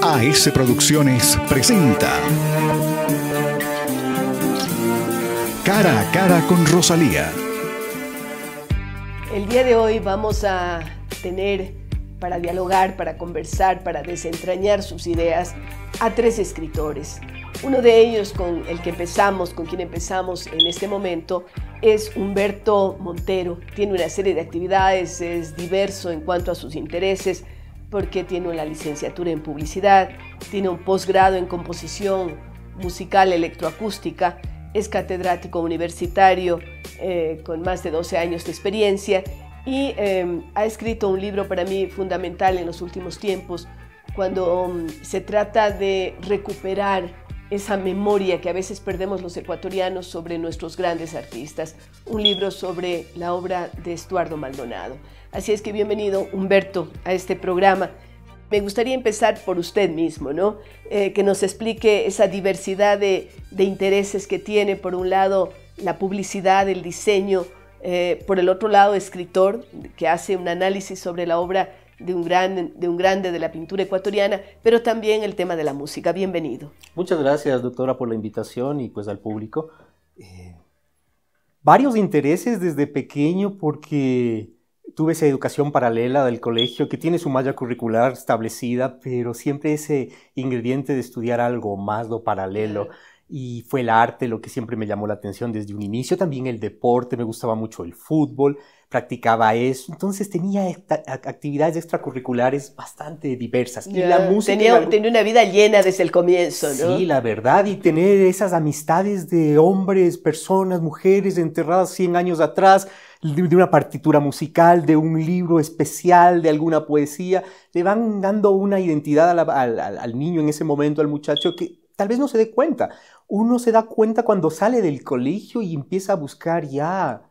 AS Producciones presenta Cara a Cara con Rosalía. El día de hoy vamos a tener para dialogar, para conversar, para desentrañar sus ideas a tres escritores. Uno de ellos con quien empezamos en este momento es Humberto Montero. Tiene una serie de actividades, es diverso en cuanto a sus intereses, porque tiene una licenciatura en publicidad, tiene un posgrado en composición musical electroacústica, es catedrático universitario con más de 12 años de experiencia y ha escrito un libro para mí fundamental en los últimos tiempos cuando se trata de recuperar esa memoria que a veces perdemos los ecuatorianos sobre nuestros grandes artistas. Un libro sobre la obra de Estuardo Maldonado. Así es que bienvenido, Humberto, a este programa. Me gustaría empezar por usted mismo, ¿no? Que nos explique esa diversidad de intereses que tiene. Por un lado, la publicidad, el diseño. Por el otro lado, escritor, que hace un análisis sobre la obra de un grande de la pintura ecuatoriana, pero también el tema de la música. Bienvenido. Muchas gracias, doctora, por la invitación y pues al público. Varios intereses desde pequeño porque tuve esa educación paralela del colegio que tiene su malla curricular establecida, pero siempre ese ingrediente de estudiar algo más, lo paralelo. Y fue el arte lo que siempre me llamó la atención desde un inicio. También el deporte, me gustaba mucho el fútbol, practicaba eso. Entonces tenía actividades extracurriculares bastante diversas. Y la música... Tenía una vida llena desde el comienzo, ¿no? Sí, la verdad. Y tener esas amistades de hombres, personas, mujeres enterradas 100 años atrás, de una partitura musical, de un libro especial, de alguna poesía, le van dando una identidad al niño en ese momento, al muchacho, que tal vez no se dé cuenta. Uno se da cuenta cuando sale del colegio y empieza a buscar ya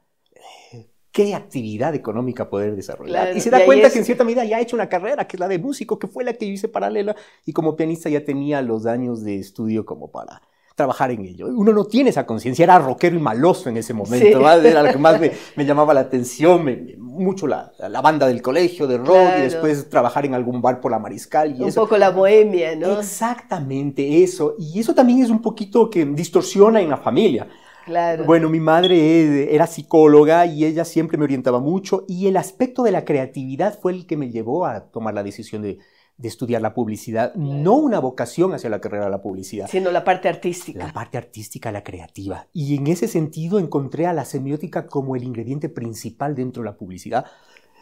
qué actividad económica poder desarrollar. Claro, y se da cuenta que en cierta medida ya ha hecho una carrera, que es la de músico, que fue la que yo hice paralela, y como pianista ya tenía los años de estudio como para trabajar en ello. Uno no tiene esa conciencia, era rockero y maloso en ese momento, sí. Era lo que más me llamaba la atención, mucho la banda del colegio de rock, claro. Y después trabajar en algún bar por la Mariscal. Y un poco la bohemia, ¿no? Exactamente, eso. Y eso también es un poquito que distorsiona en la familia. Claro. Bueno, mi madre era psicóloga y ella siempre me orientaba mucho, y el aspecto de la creatividad fue el que me llevó a tomar la decisión de estudiar la publicidad, no una vocación hacia la carrera de la publicidad, sino la parte artística. La parte artística, la creativa. Y en ese sentido encontré a la semiótica como el ingrediente principal dentro de la publicidad,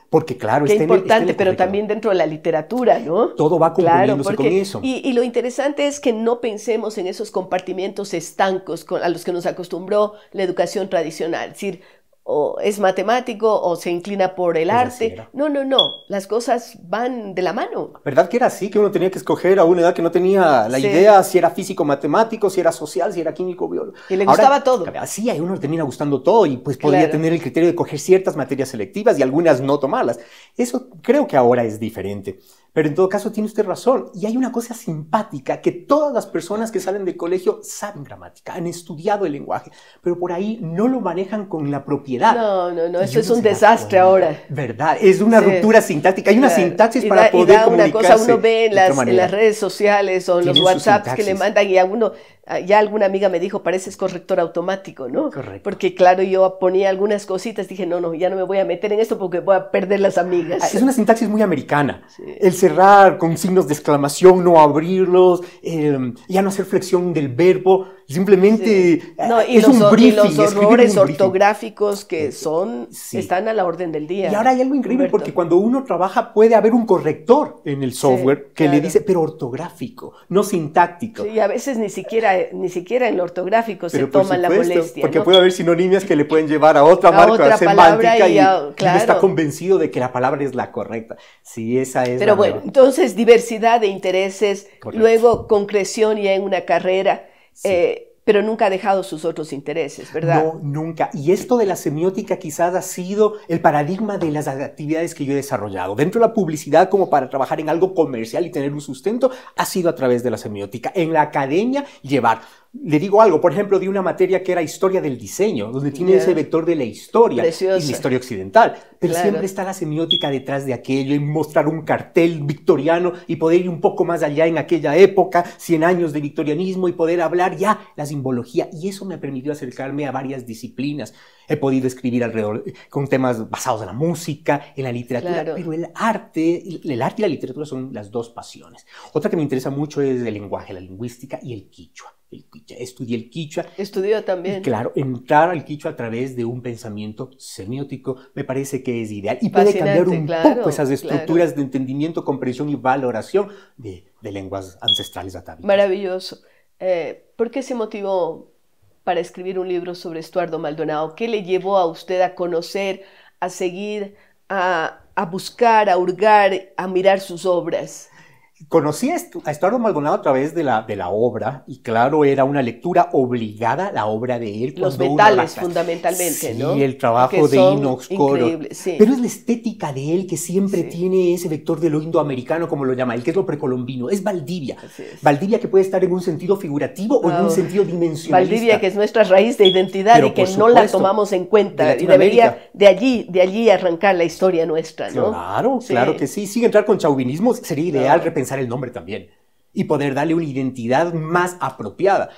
porque claro, qué importante, pero también dentro de la literatura, ¿no? Todo va componiéndose con eso. Y lo interesante es que no pensemos en esos compartimentos estancos a los que nos acostumbró la educación tradicional, es decir, o es matemático o se inclina por el arte. No, las cosas van de la mano. ¿Verdad que era así? Que uno tenía que escoger a una edad que no tenía la idea si era físico-matemático, si era social, si era químico-biólogo. Y le gustaba todo. Así a uno le termina gustando todo y pues podría tener el criterio de coger ciertas materias selectivas y algunas no tomarlas. Eso creo que ahora es diferente. Pero en todo caso tiene usted razón. Y hay una cosa simpática, que todas las personas que salen del colegio saben gramática, han estudiado el lenguaje, pero por ahí no lo manejan con la propiedad. No, eso es un desastre ahora. ¿Verdad? Es una ruptura sintáctica. Hay una sintaxis para poder comunicarse. Una cosa uno ve en las redes sociales o en los WhatsApps que le mandan y a uno... Ya alguna amiga me dijo, pareces corrector automático, ¿no? Correcto. Porque claro, yo ponía algunas cositas, dije, no, ya no me voy a meter en esto porque voy a perder las amigas. Es una sintaxis muy americana. Sí. El cerrar con signos de exclamación, no abrirlos, ya no hacer flexión del verbo, simplemente es un briefing. Y los horrores ortográficos que están a la orden del día. Y ahora hay algo increíble, Humberto, porque cuando uno trabaja puede haber un corrector en el software que le dice, pero ortográfico, no sintáctico. Sí, y a veces ni siquiera en lo ortográfico se toman la molestia. Porque puede haber sinonimias que le pueden llevar a otra marca semántica y no está convencido de que la palabra es la correcta. Sí, esa es. Pero bueno, entonces diversidad de intereses, correcto. Luego concreción ya en una carrera, pero nunca ha dejado sus otros intereses, ¿verdad? No, nunca. Y esto de la semiótica quizás ha sido el paradigma de las actividades que yo he desarrollado. Dentro de la publicidad, como para trabajar en algo comercial y tener un sustento, ha sido a través de la semiótica. En la academia, llevar Le digo algo, por ejemplo, de una materia que era historia del diseño, donde tiene ese vector de la historia Preciosa. y la historia occidental, pero Claro. siempre está la semiótica detrás de aquello, y mostrar un cartel victoriano y poder ir un poco más allá en aquella época, 100 años de victorianismo, y poder hablar ya la simbología, y eso me permitió acercarme a varias disciplinas. He podido escribir alrededor con temas basados en la música, en la literatura, Claro. pero el arte y la literatura son las dos pasiones. Otra que me interesa mucho es el lenguaje, la lingüística y el quichua. Estudié el quichua. Estudió también. Y claro, entrar al quichua a través de un pensamiento semiótico me parece que es ideal y puede cambiar un poco esas estructuras de entendimiento, comprensión y valoración de lenguas ancestrales atávistas. Maravilloso. ¿Por qué se motivó para escribir un libro sobre Estuardo Maldonado? ¿Qué le llevó a usted a conocer, a seguir, a buscar, a hurgar, a mirar sus obras? Conocí a Estuardo Maldonado a través de la obra, y claro, era una lectura obligada, la obra de él. Los metales, fundamentalmente, sí, ¿no? Sí, el trabajo de Inox Coro. Sí. Pero es la estética de él que siempre tiene ese vector de lo indoamericano, como lo llama él, que es lo precolombino. Es Valdivia. Valdivia, que puede estar en un sentido figurativo o en un sentido dimensionalista. Valdivia, que es nuestra raíz de identidad, pero y que no la tomamos en cuenta. Y debería de allí arrancar la historia nuestra, ¿no? Claro, claro que sí. Sin entrar con chauvinismo, sería ideal repensar el nombre también y poder darle una identidad más apropiada.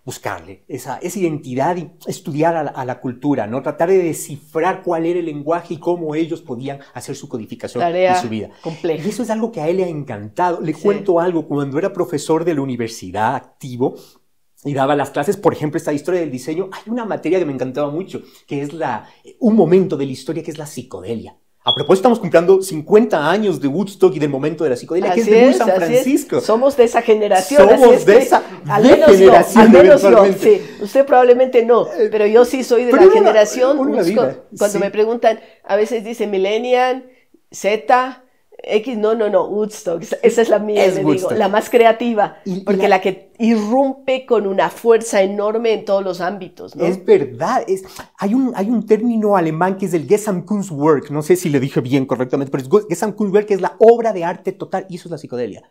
Buscarle esa identidad y estudiar a la cultura, ¿no? Tratar de descifrar cuál era el lenguaje y cómo ellos podían hacer su codificación en su vida. Compleja. Y eso es algo que a él le ha encantado. Le cuento algo, cuando era profesor de la universidad activo y daba las clases, por ejemplo, esta historia del diseño, hay una materia que me encantaba mucho, que es un momento de la historia que es la psicodelia. A propósito, estamos cumpliendo 50 años de Woodstock y del momento de la psicodelia, que es de San Francisco. Somos de esa generación. Somos de esa generación. Al menos yo, sí. Usted probablemente no, pero yo sí soy de la generación. Cuando me preguntan, a veces dice Millennial, Z, X, no, Woodstock, esa es la mía, le digo, la más creativa, porque la que irrumpe con una fuerza enorme en todos los ámbitos, ¿no? Es verdad, hay un término alemán que es el Gesamtkunstwerk, no sé si le dije bien correctamente, pero es Gesamtkunstwerk, que es la obra de arte total, y eso es la psicodelia.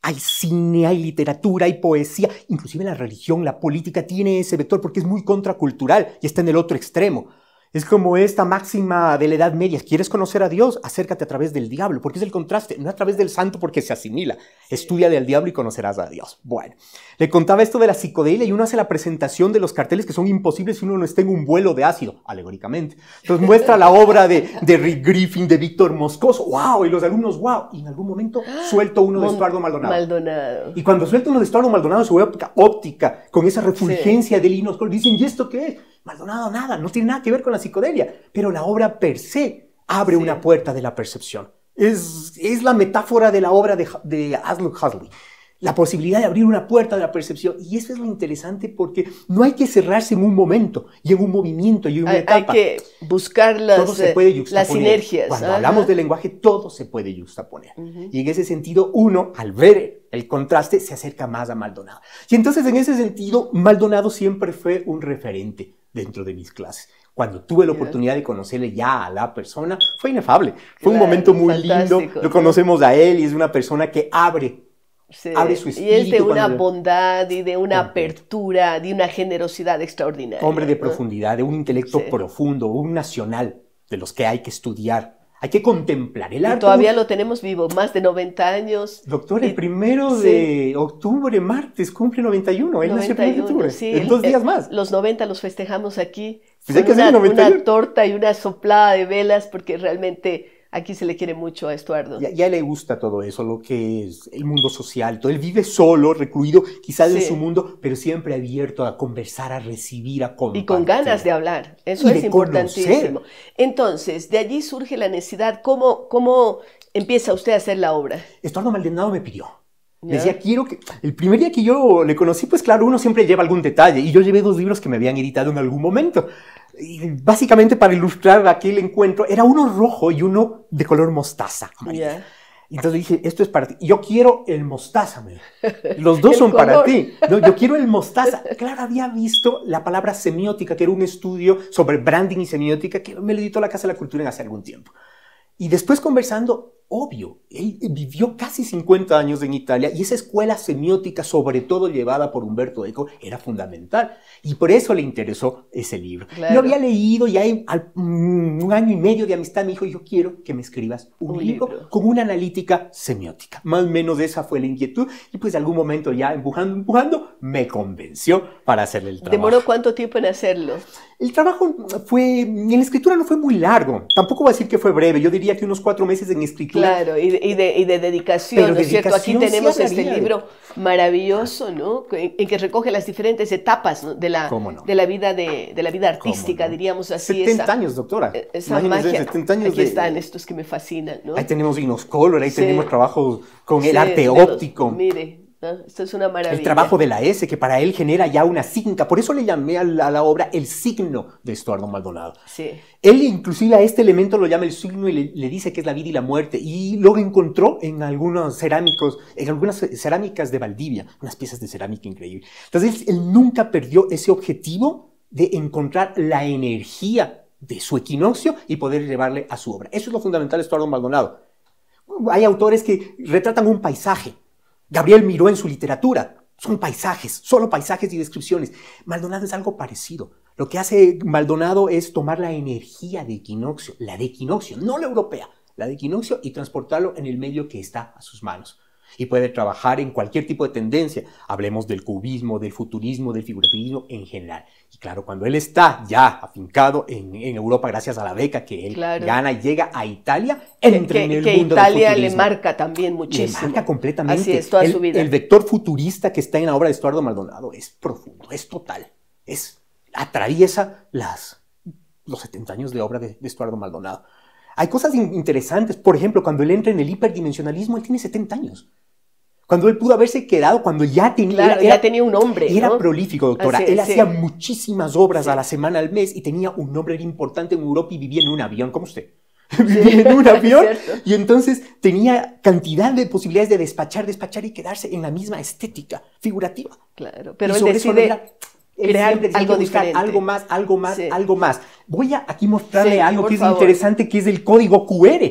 Hay cine, hay literatura, hay poesía, inclusive la religión, la política tiene ese vector porque es muy contracultural y está en el otro extremo. Es como esta máxima de la Edad Media: ¿quieres conocer a Dios? Acércate a través del diablo, porque es el contraste, no a través del santo porque se asimila. Estudia del diablo y conocerás a Dios. Bueno, le contaba esto de la psicodelia y uno hace la presentación de los carteles que son imposibles si uno no está en un vuelo de ácido, alegóricamente. Entonces muestra la obra de Rick Griffin, de Víctor Moscoso, ¡wow! Y los alumnos, ¡wow! Y en algún momento suelto uno de Estuardo Maldonado. Y cuando suelto uno de Estuardo Maldonado, su óptica, con esa refulgencia del Inox Coro, dicen, ¿y esto qué es? Maldonado nada, no tiene nada que ver con la psicodelia, pero la obra per se abre una puerta de la percepción. Es la metáfora de la obra de Aldous Huxley, la posibilidad de abrir una puerta de la percepción, y eso es lo interesante porque no hay que cerrarse en un momento y en un movimiento y en una etapa. Hay que buscar las sinergias. Cuando hablamos del lenguaje, todo se puede yuxtaponer. Y en ese sentido, uno, al ver el contraste, se acerca más a Maldonado. Y entonces, en ese sentido, Maldonado siempre fue un referente dentro de mis clases. Cuando tuve la oportunidad de conocerle ya a la persona, fue inefable. Fue un momento muy lindo. Lo conocemos a él y es una persona que abre su espíritu. Y es de una bondad y de una apertura, de una generosidad extraordinaria. Hombre de profundidad, de un intelecto profundo, un nacional de los que hay que estudiar. Hay que contemplar el arte. Y todavía lo tenemos vivo, más de 90 años. Doctor, el 1 de octubre, martes, cumple 91. Él nació el 1 de octubre. Sí, en 2 días más. Los 90 los festejamos aquí. Pues con una torta y una soplada de velas, porque realmente aquí se le quiere mucho a Estuardo. Ya le gusta todo eso, lo que es el mundo social. Todo. Él vive solo, recluido, quizás en su mundo, pero siempre abierto a conversar, a recibir, a compartir. Y con ganas de hablar. Eso es importantísimo. Entonces, de allí surge la necesidad. ¿Cómo empieza usted a hacer la obra? Estuardo Maldonado me pidió. Me decía, quiero que... El primer día que yo le conocí, pues claro, uno siempre lleva algún detalle. Y yo llevé 2 libros que me habían editado en algún momento. Y básicamente, para ilustrar aquel encuentro, era uno rojo y uno de color mostaza. Y entonces dije, esto es para ti. Yo quiero el mostaza. Los dos son para ti. No, yo quiero el mostaza. Claro, había visto la palabra semiótica, que era un estudio sobre branding y semiótica, que me lo editó la Casa de la Cultura en hace algún tiempo. Y después conversando, Obvio, él vivió casi 50 años en Italia y esa escuela semiótica, sobre todo llevada por Umberto Eco, era fundamental. Y por eso le interesó ese libro. Claro. Lo había leído y hay un año y medio de amistad me dijo, yo quiero que me escribas un libro con una analítica semiótica. Más o menos esa fue la inquietud y pues de algún momento ya empujando, me convenció para hacerle el trabajo. ¿Demoró cuánto tiempo en hacerlo? El trabajo en la escritura no fue muy largo. Tampoco voy a decir que fue breve. Yo diría que unos 4 meses en escritura. Claro, y de dedicación, Pero ¿no es cierto? Aquí tenemos sí este libro maravilloso, ¿no? En que recoge las diferentes etapas, ¿no? de la vida artística, diríamos así. 70 años, doctora. Esa magia. 70 años aquí están estos que me fascinan, ¿no? Ahí tenemos Inoscolor, ahí tenemos trabajos con el arte óptico. Mire. ¿no? Esto es una maravilla. El trabajo de la S, que para él genera ya una signa. Por eso le llamé a la obra el signo de Estuardo Maldonado. Sí. Él inclusive a este elemento lo llama el signo y le dice que es la vida y la muerte. Y lo encontró en algunas cerámicas de Valdivia, unas piezas de cerámica increíbles. Entonces él nunca perdió ese objetivo de encontrar la energía de su equinoccio y poder llevarle a su obra. Eso es lo fundamental de Estuardo Maldonado. Hay autores que retratan un paisaje. Gabriel Miró en su literatura, son paisajes, solo paisajes y descripciones. Maldonado es algo parecido. Lo que hace Maldonado es tomar la energía de equinoccio, la de equinoccio, no la europea, la de equinoccio, y transportarlo en el medio que está a sus manos. Y puede trabajar en cualquier tipo de tendencia. Hablemos del cubismo, del futurismo, del figurativismo en general. Y claro, cuando él está ya afincado en Europa gracias a la beca que él gana y llega a Italia, entra en el mundo del futurismo. Italia le marca también muchísimo. Le marca completamente. Así es, toda su vida. El vector futurista que está en la obra de Estuardo Maldonado es profundo, es total. Atraviesa los 70 años de obra de Estuardo Maldonado. Hay cosas interesantes. Por ejemplo, cuando él entra en el hiperdimensionalismo, él tiene 70 años. Cuando él pudo haberse quedado, cuando ya tenía... ya tenía un nombre, y era prolífico, doctora. Así, él hacía muchísimas obras a la semana, al mes, y tenía un nombre, era importante en Europa y vivía en un avión, como usted. Vivía en un avión y entonces tenía cantidad de posibilidades de despachar y quedarse en la misma estética figurativa. Claro, pero él decide crear algo diferente. Algo más. Voy a aquí mostrarle algo que es interesante, que es el código QR.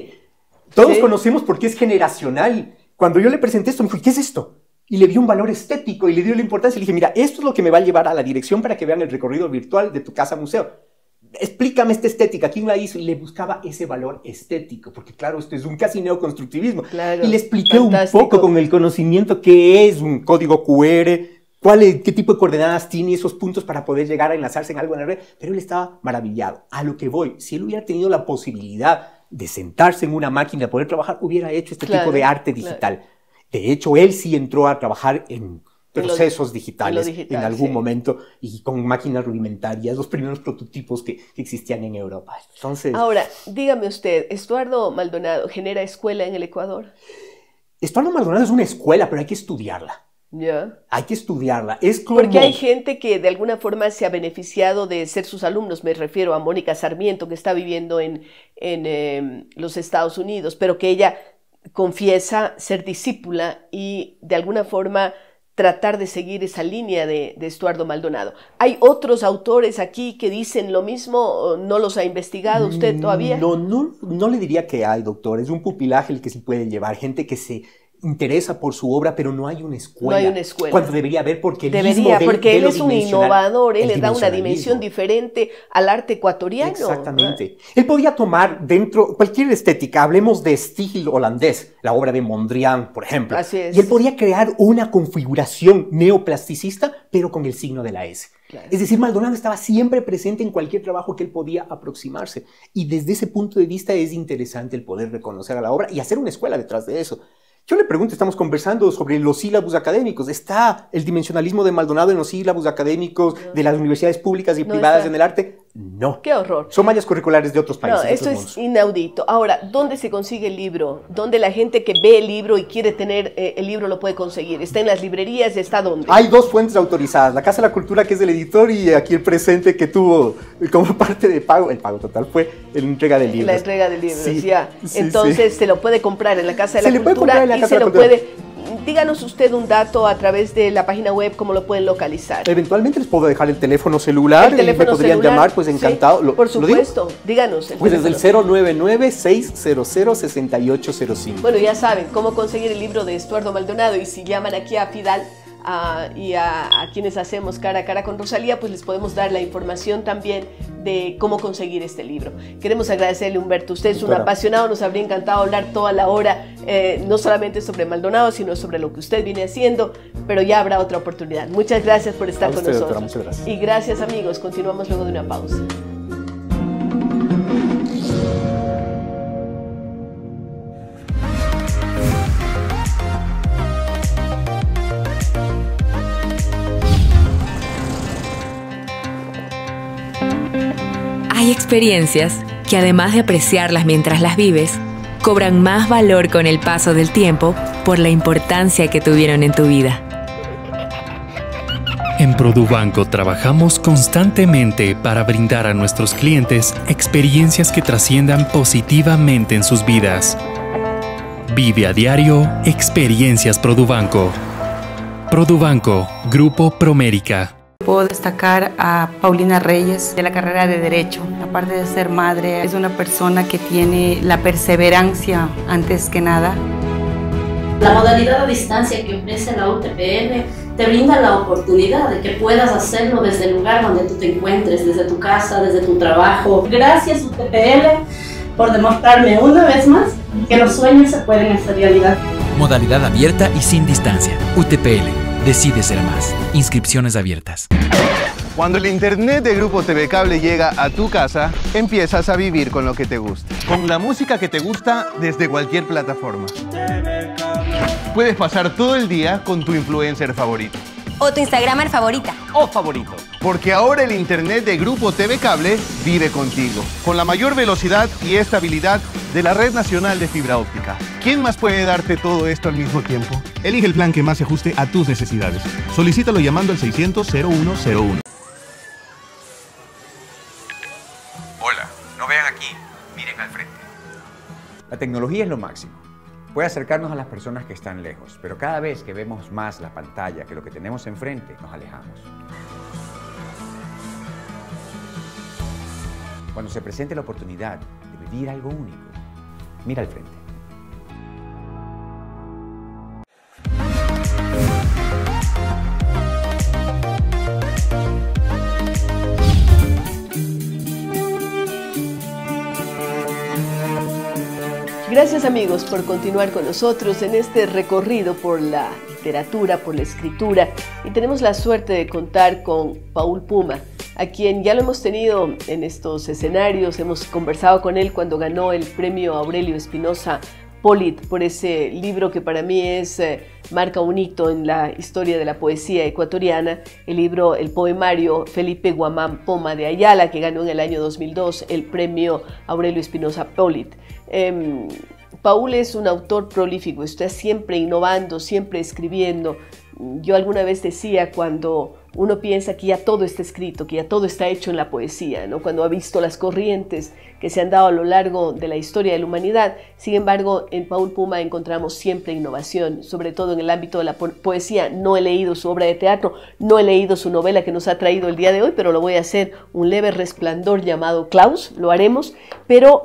Todos conocemos porque es generacional. Cuando yo le presenté esto, me dijo, ¿qué es esto? Y le dio un valor estético y le dio la importancia. Y le dije, mira, esto es lo que me va a llevar a la dirección para que vean el recorrido virtual de tu casa museo. Explícame esta estética, ¿quién la hizo? Y le buscaba ese valor estético, porque claro, esto es un casi neoconstructivismo. Claro, y le expliqué un poco con el conocimiento qué es un código QR, qué tipo de coordenadas tiene esos puntos para poder llegar a enlazarse en algo en la red, pero él estaba maravillado. A lo que voy, si él hubiera tenido la posibilidad de sentarse en una máquina, de poder trabajar, hubiera hecho este tipo de arte digital. De hecho, él sí entró a trabajar en procesos digitales en algún momento y con máquinas rudimentarias, los primeros prototipos que existían en Europa. Entonces, ahora, dígame usted, ¿Estuardo Maldonado genera escuela en el Ecuador? Estuardo Maldonado es una escuela, pero hay que estudiarla. Hay que estudiarla. Es como... Porque hay gente que de alguna forma se ha beneficiado de ser sus alumnos. Me refiero a Mónica Sarmiento, que está viviendo en los Estados Unidos, pero que ella confiesa ser discípula y de alguna forma tratar de seguir esa línea de Estuardo Maldonado. ¿Hay otros autores aquí que dicen lo mismo? ¿No los ha investigado usted todavía? No le diría que hay, doctor. Es un pupilaje el que se puede llevar. Gente que se interesa por su obra, pero no hay una escuela. No hay una escuela. Cuando debería haber, porque él es un innovador, él le da una dimensión diferente al arte ecuatoriano. Exactamente. Él podía tomar dentro cualquier estética, hablemos de estilo holandés, la obra de Mondrian, por ejemplo. Así es. Y él podía crear una configuración neoplasticista, pero con el signo de la S. Claro. Es decir, Maldonado estaba siempre presente en cualquier trabajo que él podía aproximarse. Y desde ese punto de vista es interesante el poder reconocer a la obra y hacer una escuela detrás de eso. Yo le pregunto, estamos conversando sobre los sílabus académicos. ¿Está el dimensionalismo de Maldonado en los sílabus académicos de las universidades públicas y privadas en el arte? No. ¡Qué horror! Son mallas curriculares de otros países. No, eso es inaudito. Ahora, ¿dónde se consigue el libro? ¿Dónde la gente que ve el libro y quiere tener el libro lo puede conseguir? ¿Está en las librerías? ¿Está dónde? Hay 2 fuentes autorizadas. La Casa de la Cultura, que es del editor, y aquí el presente que tuvo como parte de pago. El pago total fue la entrega de libros. La entrega de libros, sí, ya. Sí, entonces se lo puede comprar en la Casa de la Cultura. Se le puede comprar en la Casa de la Cultura. díganos usted un dato a través de la página web, cómo lo pueden localizar. Eventualmente les puedo dejar el teléfono celular, me podrían celular, llamar, pues encantado. Sí, por supuesto, díganos. Pues desde el 099-600-6805. Bueno, ya saben cómo conseguir el libro de Estuardo Maldonado, y si llaman aquí a Fidal y a quienes hacemos Cara a Cara con Rosalía, pues les podemos dar la información también de cómo conseguir este libro. Queremos agradecerle, Humberto, usted es un apasionado, nos habría encantado hablar toda la hora, no solamente sobre Maldonado, sino sobre lo que usted viene haciendo, pero ya habrá otra oportunidad. Muchas gracias por estar con nosotros. Doctora, muchas gracias. Y gracias, amigos. Continuamos luego de una pausa. Hay experiencias que, además de apreciarlas mientras las vives, cobran más valor con el paso del tiempo por la importancia que tuvieron en tu vida. En Produbanco trabajamos constantemente para brindar a nuestros clientes experiencias que trasciendan positivamente en sus vidas. Vive a diario experiencias Produbanco. Produbanco, Grupo Promérica. Puedo destacar a Paulina Reyes, de la carrera de Derecho. Aparte de ser madre, es una persona que tiene la perseverancia antes que nada. La modalidad a distancia que ofrece la UTPL te brinda la oportunidad de que puedas hacerlo desde el lugar donde tú te encuentres, desde tu casa, desde tu trabajo. Gracias UTPL por demostrarme una vez más que los sueños se pueden hacer realidad. Modalidad abierta y sin distancia. UTPL. Decide ser más. Inscripciones abiertas. Cuando el internet de Grupo TV Cable llega a tu casa, empiezas a vivir con lo que te gusta. Con la música que te gusta desde cualquier plataforma. Puedes pasar todo el día con tu influencer favorito. O tu Instagramer favorita. O favorito. Porque ahora el internet de Grupo TV Cable vive contigo. Con la mayor velocidad y estabilidad de la red nacional de fibra óptica. ¿Quién más puede darte todo esto al mismo tiempo? Elige el plan que más se ajuste a tus necesidades. Solicítalo llamando al 600-0101. Hola, no vean aquí, miren al frente. La tecnología es lo máximo. Puede acercarnos a las personas que están lejos, pero cada vez que vemos más la pantalla que lo que tenemos enfrente, nos alejamos. Cuando se presente la oportunidad de vivir algo único, mira al frente. Gracias, amigos, por continuar con nosotros en este recorrido por la literatura, por la escritura, y tenemos la suerte de contar con Paul Puma, a quien ya lo hemos tenido en estos escenarios. Hemos conversado con él cuando ganó el premio Aurelio Espinosa Polit por ese libro que para mí marca un hito en la historia de la poesía ecuatoriana, el poemario Felipe Guamán Poma de Ayala, que ganó en el año 2002 el premio Aurelio Espinosa Polit. Paul es un autor prolífico, está siempre innovando, siempre escribiendo. Yo alguna vez decía, cuando uno piensa que ya todo está escrito, que ya todo está hecho en la poesía, ¿no? Cuando ha visto las corrientes que se han dado a lo largo de la historia de la humanidad, sin embargo, en Paul Puma encontramos siempre innovación, sobre todo en el ámbito de la poesía. No he leído su obra de teatro, no he leído su novela que nos ha traído el día de hoy, pero lo voy a hacer, Un leve resplandor llamado Klaus, lo haremos, pero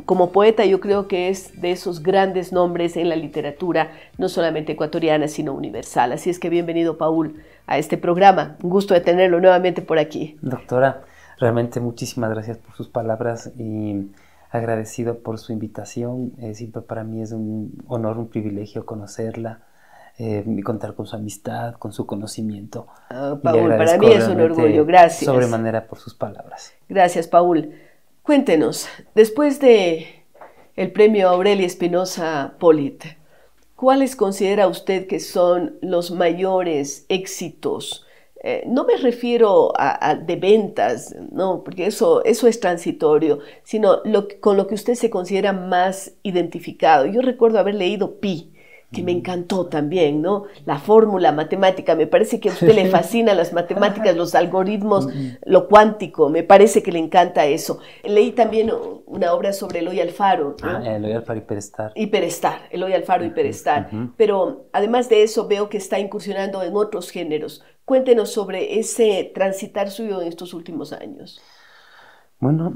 como poeta yo creo que es de esos grandes nombres en la literatura, no solamente ecuatoriana, sino universal. Así es que bienvenido, Paul, a este programa. Un gusto de tenerlo nuevamente por aquí. Doctora, realmente muchísimas gracias por sus palabras y agradecido por su invitación. Siempre para mí es un honor, un privilegio conocerla y contar con su amistad, con su conocimiento. Paul, para mí es un orgullo. Gracias. Sobremanera por sus palabras. Gracias, Paul. Cuéntenos, después de el premio Aurelio Espinosa Polit, ¿cuáles considera usted que son los mayores éxitos? No me refiero a de ventas, no, porque eso es transitorio, sino con lo que usted se considera más identificado. Yo recuerdo haber leído Pi, que me encantó también, ¿no? La fórmula matemática, me parece que a usted le fascinan las matemáticas, los algoritmos, lo cuántico, me parece que le encanta eso. Leí también una obra sobre Eloy Alfaro, ¿no? Eloy Alfaro y Perestar. Y Perestar, Eloy Alfaro y Perestar. Pero además de eso veo que está incursionando en otros géneros. Cuéntenos sobre ese transitar suyo en estos últimos años. Bueno,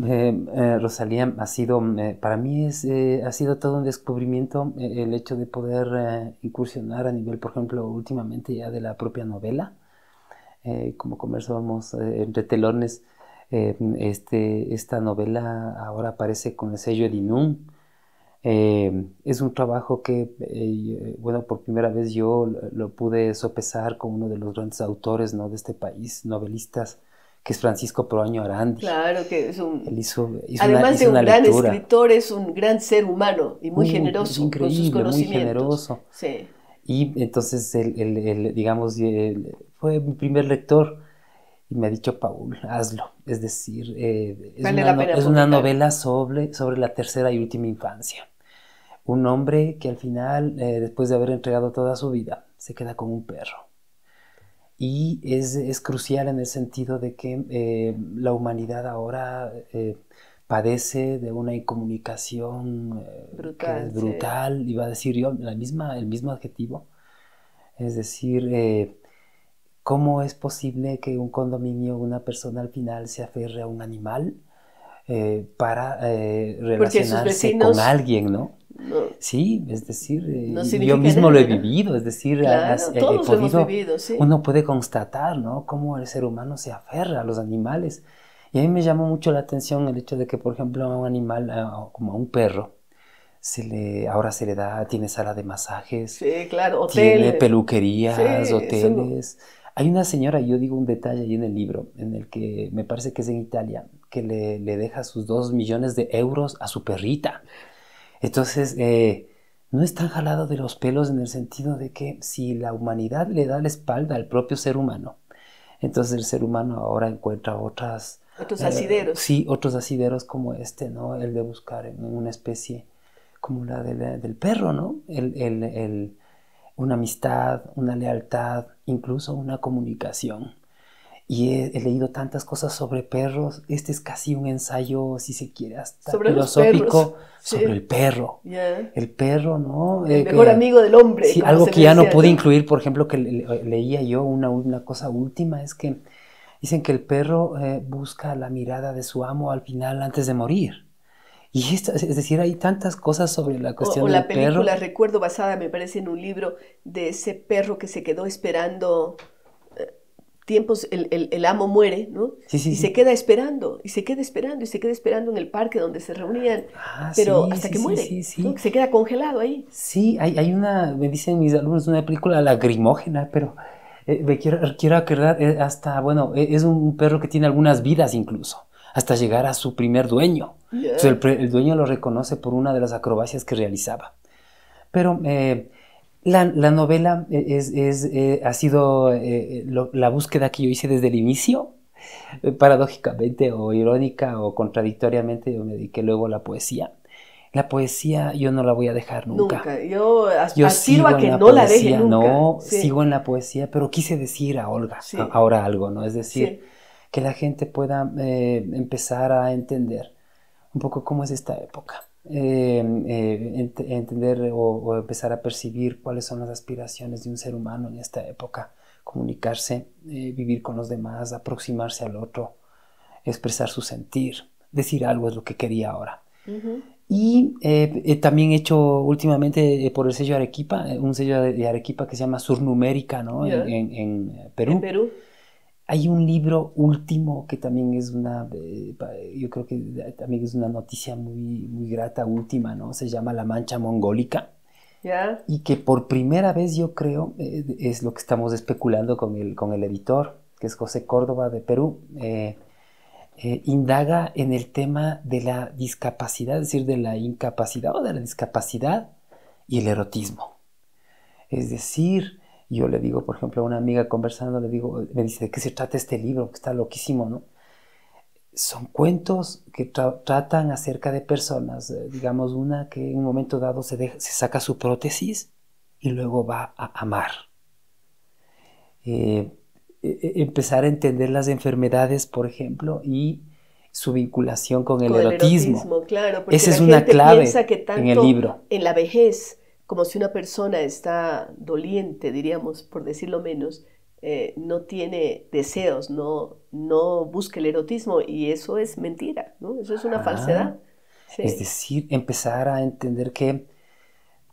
Rosalía ha sido, para mí ha sido todo un descubrimiento el hecho de poder incursionar a nivel, por ejemplo, últimamente ya de la propia novela. Como conversábamos entre telones, esta novela ahora aparece con el sello Edinún. Es un trabajo que, bueno, por primera vez yo lo pude sopesar con uno de los grandes autores, ¿no?, de este país, novelistas, que es Francisco Proaño Arandi. Claro que es un... Él hizo además de un gran lectura. Escritor, es un gran ser humano y muy generoso con sus conocimientos. Muy generoso. Sí. Y entonces, digamos, fue mi primer lector y me ha dicho, Paul, hazlo. Es decir, es una novela sobre la tercera y última infancia. Un hombre que al final, después de haber entregado toda su vida, se queda con un perro. Y es crucial en el sentido de que la humanidad ahora padece de una incomunicación que es brutal, iba a decir yo el mismo adjetivo. Es decir, ¿cómo es posible que un condominio, una persona al final se aferre a un animal para relacionarse con alguien, ¿no? No. Sí, es decir, no yo mismo nada. Lo he vivido, es decir, claro, todos lo hemos vivido, sí. Uno puede constatar, ¿no?, cómo el ser humano se aferra a los animales. Y a mí me llamó mucho la atención el hecho de que, por ejemplo, a un animal, como a un perro, ahora se le da, tiene sala de masajes, sí, claro, tiene peluquerías, sí, hoteles. Hay una señora, yo digo un detalle ahí en el libro, en el que me parece que es en Italia, que le deja sus 2 millones de euros a su perrita. Entonces, no es tan jalado de los pelos en el sentido de que si la humanidad le da la espalda al propio ser humano, entonces el ser humano ahora encuentra otros asideros. Sí, otros asideros como ¿no? El de buscar en una especie como la del perro, ¿no? Una amistad, una lealtad, incluso una comunicación. Y he leído tantas cosas sobre perros. Este es casi un ensayo, si se quiere, hasta sobre filosófico, sobre sí. el perro. Yeah. El perro, ¿no? El mejor amigo del hombre. Sí, algo que ya no pude incluir, por ejemplo, que leía yo, una cosa última, es que dicen que el perro busca la mirada de su amo al final, antes de morir. Y es decir, hay tantas cosas sobre la cuestión del perro. O la película, recuerdo, basada, me parece, en un libro de ese perro que se quedó esperando tiempos, el amo muere, ¿no? Sí, sí, y sí. se queda esperando, y se queda esperando, y se queda esperando en el parque donde se reunían, pero sí, hasta sí, que muere, sí, sí. ¿no? Se queda congelado ahí. Sí, hay una, me dicen mis alumnos, una película lagrimógena, pero me quiero acordar, hasta, bueno, es un perro que tiene algunas vidas incluso, hasta llegar a su primer dueño. Yeah. Entonces el dueño lo reconoce por una de las acrobacias que realizaba. Pero la novela ha sido la búsqueda que yo hice desde el inicio. Paradójicamente o irónica o contradictoriamente, yo me dediqué luego a la poesía. La poesía yo no la voy a dejar nunca. Yo aspiro a que no la deje nunca. No, sí. Sigo en la poesía, pero quise decir a Olga ahora algo, ¿no? Es decir, que la gente pueda empezar a entender un poco cómo es esta época. Entender o empezar a percibir cuáles son las aspiraciones de un ser humano en esta época. Comunicarse, vivir con los demás, aproximarse al otro, expresar su sentir, decir algo es lo que quería ahora. Uh-huh. Y también he hecho últimamente por el sello Arequipa, un sello de Arequipa que se llama Surnumérica, ¿no? Yeah. En Perú. En Perú. Hay un libro último que también es yo creo que también es una noticia muy, muy grata, última, ¿no? Se llama La Mancha Mongólica. Yeah. Y que por primera vez yo creo, es lo que estamos especulando con el editor, que es José Córdoba de Perú, indaga en el tema de la discapacidad, es decir, de la incapacidad o de la discapacidad y el erotismo. Es decir, yo le digo, por ejemplo, a una amiga conversando, me dice, ¿de qué se trata este libro? Que está loquísimo, ¿no? Son cuentos que tratan acerca de personas, digamos una que en un momento dado se saca su prótesis y luego va a amar. Empezar a entender las enfermedades, por ejemplo, y su vinculación con el erotismo. Claro, porque esa es la una gente clave piensa que tanto en el libro. En la vejez, como si una persona está doliente, diríamos, por decirlo menos, no tiene deseos, no busca el erotismo, y eso es mentira, ¿no? Eso es una falsedad. Sí. Es decir, empezar a entender que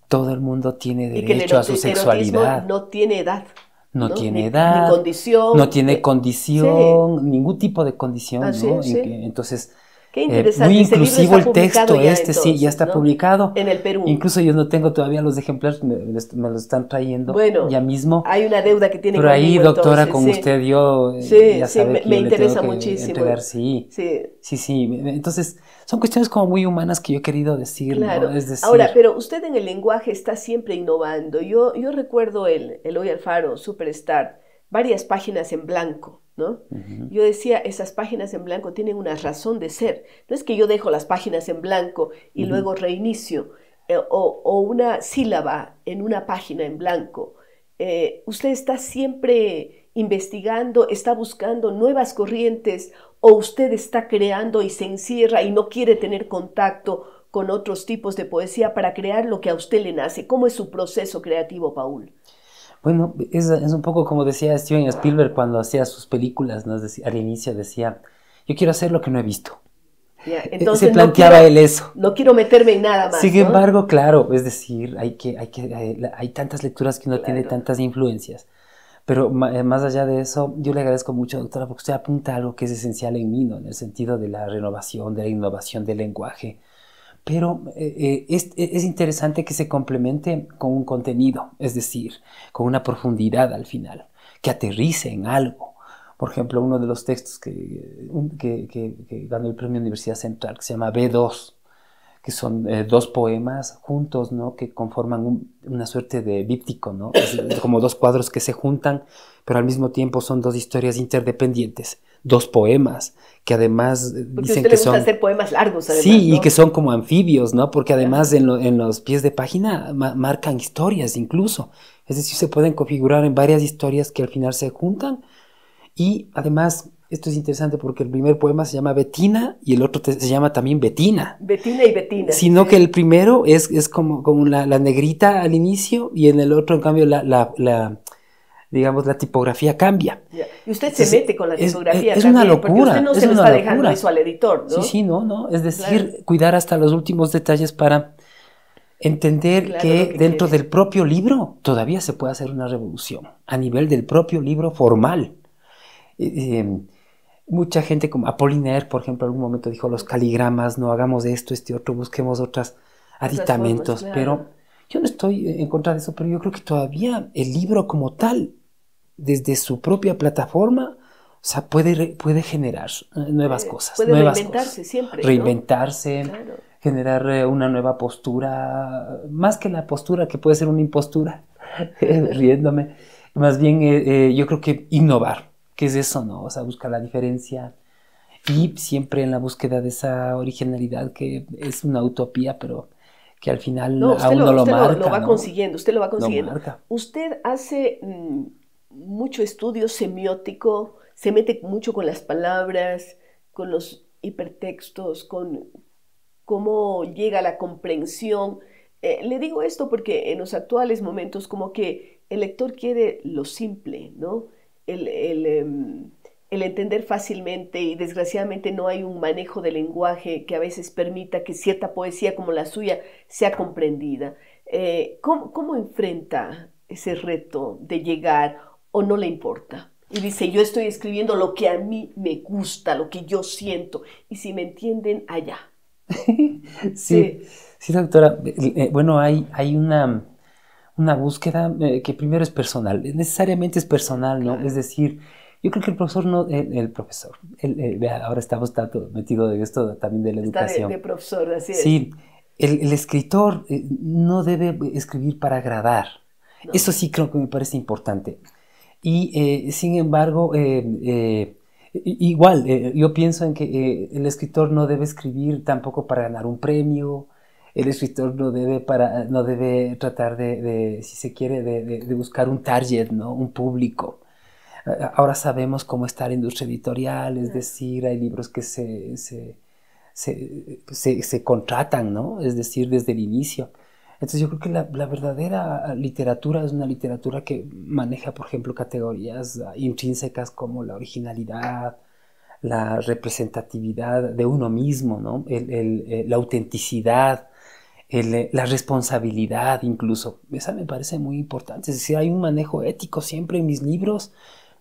todo el mundo tiene derecho a su sexualidad. No tiene edad. No tiene edad, ni condición. No tiene condición, sí. Ningún tipo de condición, ¿no? Sí. Entonces, qué interesante. muy inclusivo el texto sí, ya está ¿no? publicado. En el Perú. Incluso yo no tengo todavía los ejemplares, me los están trayendo ya mismo. Hay una deuda que tiene pero conmigo. Pero ahí, doctora, entonces, con usted yo ya sabe que me yo interesa le tengo muchísimo. Que entregar, sí. Entonces, son cuestiones como muy humanas que yo he querido decir, claro. ¿no? Es decir, ahora, pero usted en el lenguaje está siempre innovando. Yo recuerdo el Eloy Alfaro, Superstar, varias páginas en blanco, ¿no? Yo decía, esas páginas en blanco tienen una razón de ser. No es que yo dejo las páginas en blanco y luego reinicio, o una sílaba en una página en blanco. Usted está siempre investigando, está buscando nuevas corrientes, o usted está creando y se encierra y no quiere tener contacto con otros tipos de poesía para crear lo que a usted le nace. ¿Cómo es su proceso creativo, Paul? Bueno, es un poco como decía Steven Spielberg cuando hacía sus películas, ¿no? Al inicio decía, yo quiero hacer lo que no he visto. Entonces, se planteaba él eso. No quiero meterme en nada más. Sin embargo, claro, es decir, hay tantas lecturas que uno tiene tantas influencias. Pero más allá de eso, yo le agradezco mucho, doctora, porque usted apunta a algo que es esencial en mí, ¿no? En el sentido de la renovación, de la innovación del lenguaje. Pero es interesante que se complemente con un contenido, es decir, con una profundidad al final, que aterrice en algo. Por ejemplo, uno de los textos que ganó el Premio Universidad Central, que se llama B2, que son 2 poemas juntos, ¿no? Que conforman una suerte de díptico, ¿no? Es como 2 cuadros que se juntan, pero al mismo tiempo son 2 historias interdependientes. 2 poemas, que además porque dicen a usted que le gusta son... hacer poemas largos, además, sí, ¿no? y que son como anfibios, ¿no? Porque además en los pies de página marcan historias incluso. Es decir, se pueden configurar en varias historias que al final se juntan. Y además, esto es interesante porque el primer poema se llama Betina y el otro se llama también Betina. Betina y Betina. Sino que el primero es como la negrita al inicio, y en el otro, en cambio, digamos, la tipografía cambia. Y usted se mete con la tipografía. Es una locura. Porque usted no se lo está dejando eso al editor, ¿no? Sí, no. Es decir, cuidar hasta los últimos detalles para entender que dentro del propio libro todavía se puede hacer una revolución a nivel del propio libro formal. Mucha gente como Apollinaire, por ejemplo, en algún momento dijo los caligramas, no hagamos esto, otro, busquemos otros aditamentos, formas, pero yo no estoy en contra de eso, pero yo creo que todavía el libro como tal, desde su propia plataforma, o sea, puede generar nuevas cosas. Puede nuevas reinventarse cosas. siempre, Reinventarse, ¿no? Claro. Generar una nueva postura, más que la postura que puede ser una impostura, riéndome, más bien yo creo que innovar. ¿Qué es eso, no? O sea, buscar la diferencia y siempre en la búsqueda de esa originalidad que es una utopía, pero que al final a uno lo marca. Lo va ¿no? consiguiendo, usted lo va consiguiendo. Lo marca. Usted hace mucho estudio semiótico, se mete mucho con las palabras, con los hipertextos, con cómo llega la comprensión. Le digo esto porque en los actuales momentos como que el lector quiere lo simple, ¿no? El entender fácilmente, y desgraciadamente no hay un manejo del lenguaje que a veces permita que cierta poesía como la suya sea comprendida. ¿Cómo enfrenta ese reto de llegar, o no le importa? Y dice, yo estoy escribiendo lo que a mí me gusta, lo que yo siento, y si me entienden, allá. Sí, doctora. Bueno, hay una búsqueda que primero es personal, necesariamente es personal, ¿no? Claro. Es decir, yo creo que el profesor ahora estamos tanto metidos en esto también de la educación. De profesor, así es. Sí, el escritor no debe escribir para agradar. No. Eso sí creo que me parece importante. Y sin embargo, igual, yo pienso en que el escritor no debe escribir tampoco para ganar un premio, el escritor no debe tratar si se quiere, de buscar un target, ¿no? Un público. Ahora sabemos cómo está la industria editorial, es decir, hay libros que se contratan, ¿no? Es decir, desde el inicio. Entonces yo creo que la verdadera literatura es una literatura que maneja, por ejemplo, categorías intrínsecas como la originalidad, la representatividad de uno mismo, ¿no? La autenticidad, la responsabilidad incluso. Esa me parece muy importante. Es decir, hay un manejo ético siempre en mis libros,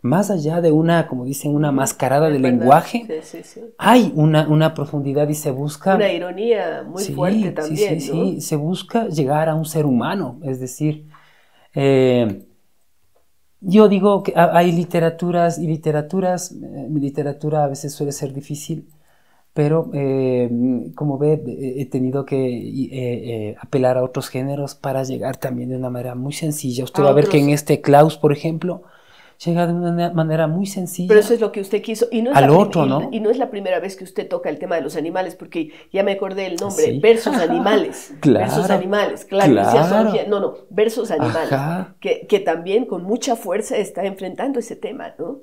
más allá de una, como dicen, una mascarada de lenguaje. Hay una profundidad y se busca... Una ironía muy fuerte también, ¿no? Se busca llegar a un ser humano. Es decir, yo digo que hay literaturas y literaturas. Mi literatura a veces suele ser difícil, pero como ve, he tenido que apelar a otros géneros para llegar también de una manera muy sencilla. Usted va a ver que en este Klaus, por ejemplo, llega de una manera muy sencilla. Pero eso es lo que usted quiso. Y no es ¿no? Y no es la primera vez que usted toca el tema de los animales, porque ya me acordé el nombre, Versos Animales. Claro, Versos Animales, claro. Versos Animales. Que también con mucha fuerza está enfrentando ese tema, ¿no?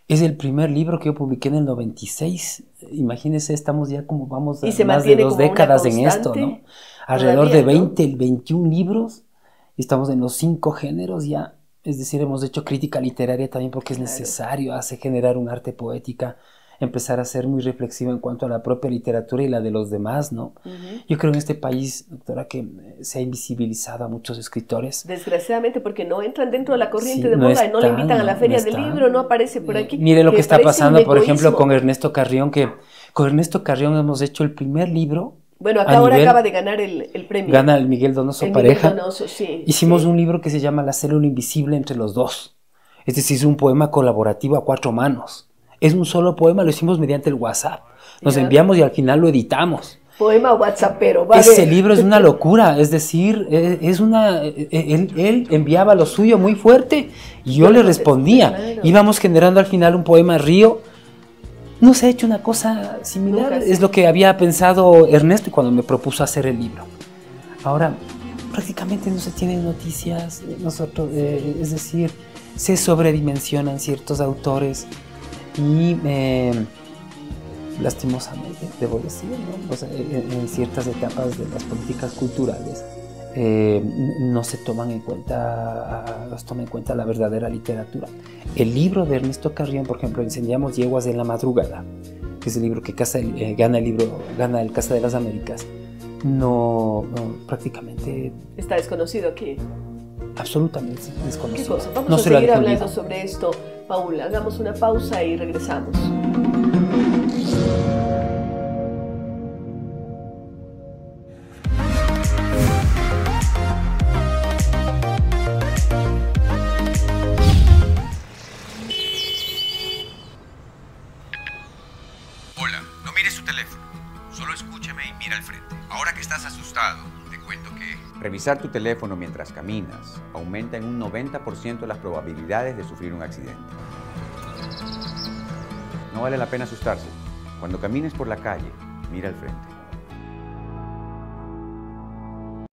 Es el primer libro que yo publiqué en el 96. Imagínense, estamos ya como vamos a más de 2 décadas en esto, ¿no? Alrededor de 20, 21 libros. Y estamos en los 5 géneros ya. Es decir, hemos hecho crítica literaria también porque es necesario, hace generar un arte poética, empezar a ser muy reflexivo en cuanto a la propia literatura y la de los demás, ¿no? Yo creo en este país, doctora, que se ha invisibilizado a muchos escritores. Desgraciadamente, porque no entran dentro de la corriente de moda, no le invitan a la feria del libro, no aparece por aquí. Mire lo que está pasando, por ejemplo, con Ernesto Carrión, que con Ernesto Carrión hemos hecho el primer libro. Bueno, acá ahora acaba de ganar el premio. Gana el Miguel Donoso Pareja. Miguel Donoso, Hicimos un libro que se llama La célula invisible entre los dos. Es decir, es un poema colaborativo a 4 manos. Es un solo poema, lo hicimos mediante el WhatsApp. Nos enviamos y al final lo editamos. Poema WhatsAppero. Ese libro es una locura, es decir, él enviaba lo suyo muy fuerte y yo le respondía. Claro. Íbamos generando al final un poema río. No se ha hecho una cosa similar, es lo que había pensado Ernesto cuando me propuso hacer el libro. Ahora, prácticamente no se tienen noticias, es decir, se sobredimensionan ciertos autores y lastimosamente, debo decir, ¿no? O sea, en ciertas etapas de las políticas culturales no se toma en cuenta la verdadera literatura. El libro de Ernesto Carrión, por ejemplo, Enseñamos yeguas en la madrugada, que es el libro que gana el Casa de las Américas, no prácticamente... Está desconocido aquí. Absolutamente desconocido. ¿Qué cosa? Vamos a seguir hablando sobre esto, Paul. Hagamos una pausa y regresamos. Revisar tu teléfono mientras caminas aumenta en un 90% las probabilidades de sufrir un accidente. No vale la pena asustarse. Cuando camines por la calle, mira al frente.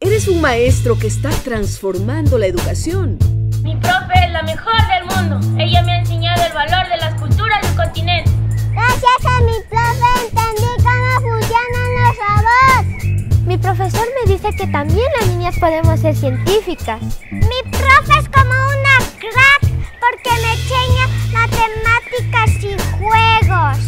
Eres un maestro que está transformando la educación. Mi profe es la mejor del mundo. Ella me ha enseñado el valor de las culturas del continente. Gracias a mi profe entendí cómo funcionan los robots. Mi profesor me dice que también las niñas podemos ser científicas. Mi profe es como una crack porque me enseña matemáticas y juegos.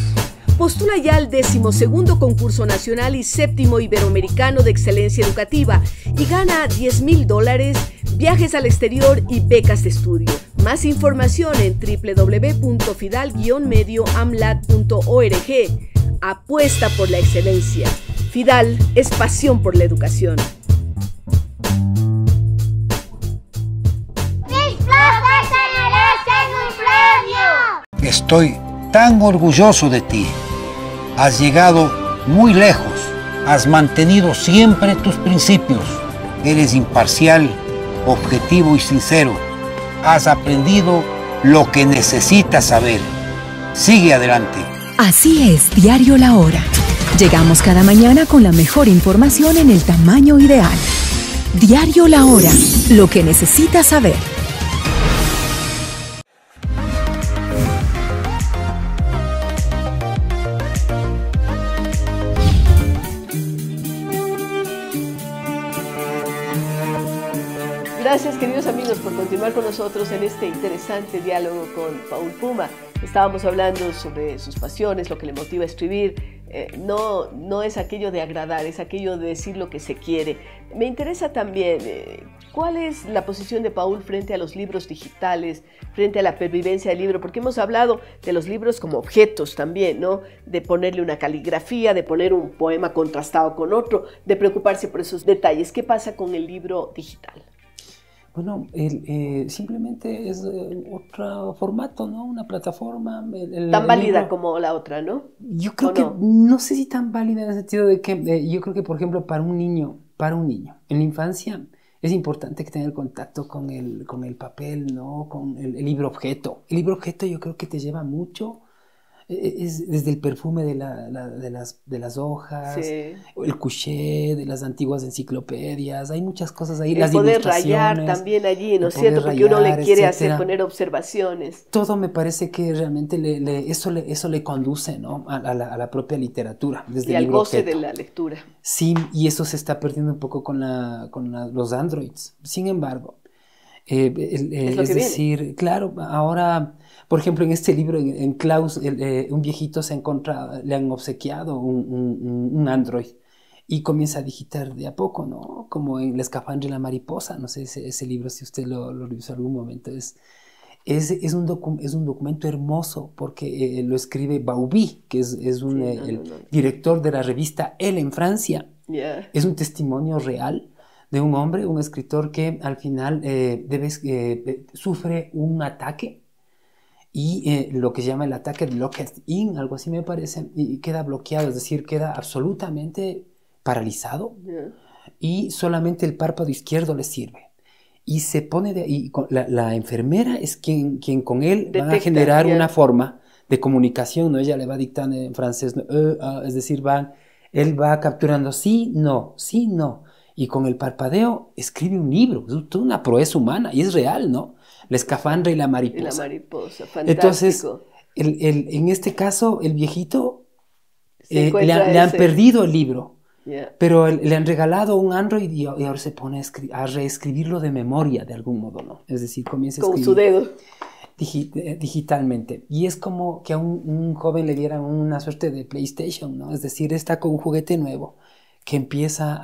Postula ya al 12º concurso nacional y 7º iberoamericano de excelencia educativa y gana $10,000, viajes al exterior y becas de estudio. Más información en www.fidal-medioamlat.org. Apuesta por la excelencia. Fidal es pasión por la educación. ¡Mis profes se merecen un premio! Estoy tan orgulloso de ti. Has llegado muy lejos. Has mantenido siempre tus principios. Eres imparcial, objetivo y sincero. Has aprendido lo que necesitas saber. Sigue adelante. Así es, Diario La Hora. Llegamos cada mañana con la mejor información en el tamaño ideal. Diario La Hora, lo que necesitas saber. Gracias, queridos amigos, por continuar con nosotros en este interesante diálogo con Paul Puma. Estábamos hablando sobre sus pasiones, lo que le motiva a escribir. No es aquello de agradar, es aquello de decir lo que se quiere. Me interesa también, ¿cuál es la posición de Paul frente a los libros digitales, frente a la pervivencia del libro? Porque hemos hablado de los libros como objetos también, ¿no? De ponerle una caligrafía, de poner un poema contrastado con otro, de preocuparse por esos detalles. ¿Qué pasa con el libro digital? Bueno, simplemente es otro formato, ¿no? Una plataforma. Tan válida como la otra, ¿no? Yo creo que no sé si tan válida en el sentido de que yo creo que, por ejemplo, para un niño, en la infancia es importante que tenga el contacto con el papel, ¿no? Con el libro objeto. El libro objeto yo creo que te lleva mucho. Es desde el perfume de las hojas, sí, el couché de las antiguas enciclopedias, hay muchas cosas ahí, las poder rayar también allí, ¿no es cierto? Porque uno le quiere hacer poner observaciones. Todo me parece que realmente eso le conduce, ¿no? a la propia literatura. Desde y al goce de la lectura. Sí, y eso se está perdiendo un poco con los androids. Sin embargo, es decir, claro, ahora, por ejemplo, en este libro, en Klaus, un viejito le han obsequiado un android y comienza a digitar de a poco, ¿no? Como en La escafandra y la mariposa, no sé, ese libro, si usted lo revisó algún momento, es un documento hermoso porque lo escribe Bauby, que es el director de la revista Elle en Francia. Yeah. Es un testimonio real de un hombre, un escritor que al final sufre un ataque y lo que se llama el ataque de Lockheed-In, algo así me parece, y queda bloqueado, es decir, queda absolutamente paralizado, y solamente el párpado izquierdo le sirve. Y se pone la enfermera es quien con él va a generar una forma de comunicación, ¿no? Ella le va dictando en francés, es decir, él va capturando sí, no, y con el parpadeo escribe un libro, es toda una proeza humana, y es real, ¿no? La escafandra y la mariposa. Y la mariposa, fantástico. Entonces, en este caso, el viejito le han perdido el libro, pero le han regalado un Android y ahora se pone a reescribirlo de memoria de algún modo, ¿no? Es decir, comienza a escribir con su dedo. Digitalmente. Y es como que a un joven le dieran una suerte de PlayStation, ¿no? Es decir, está con un juguete nuevo que empieza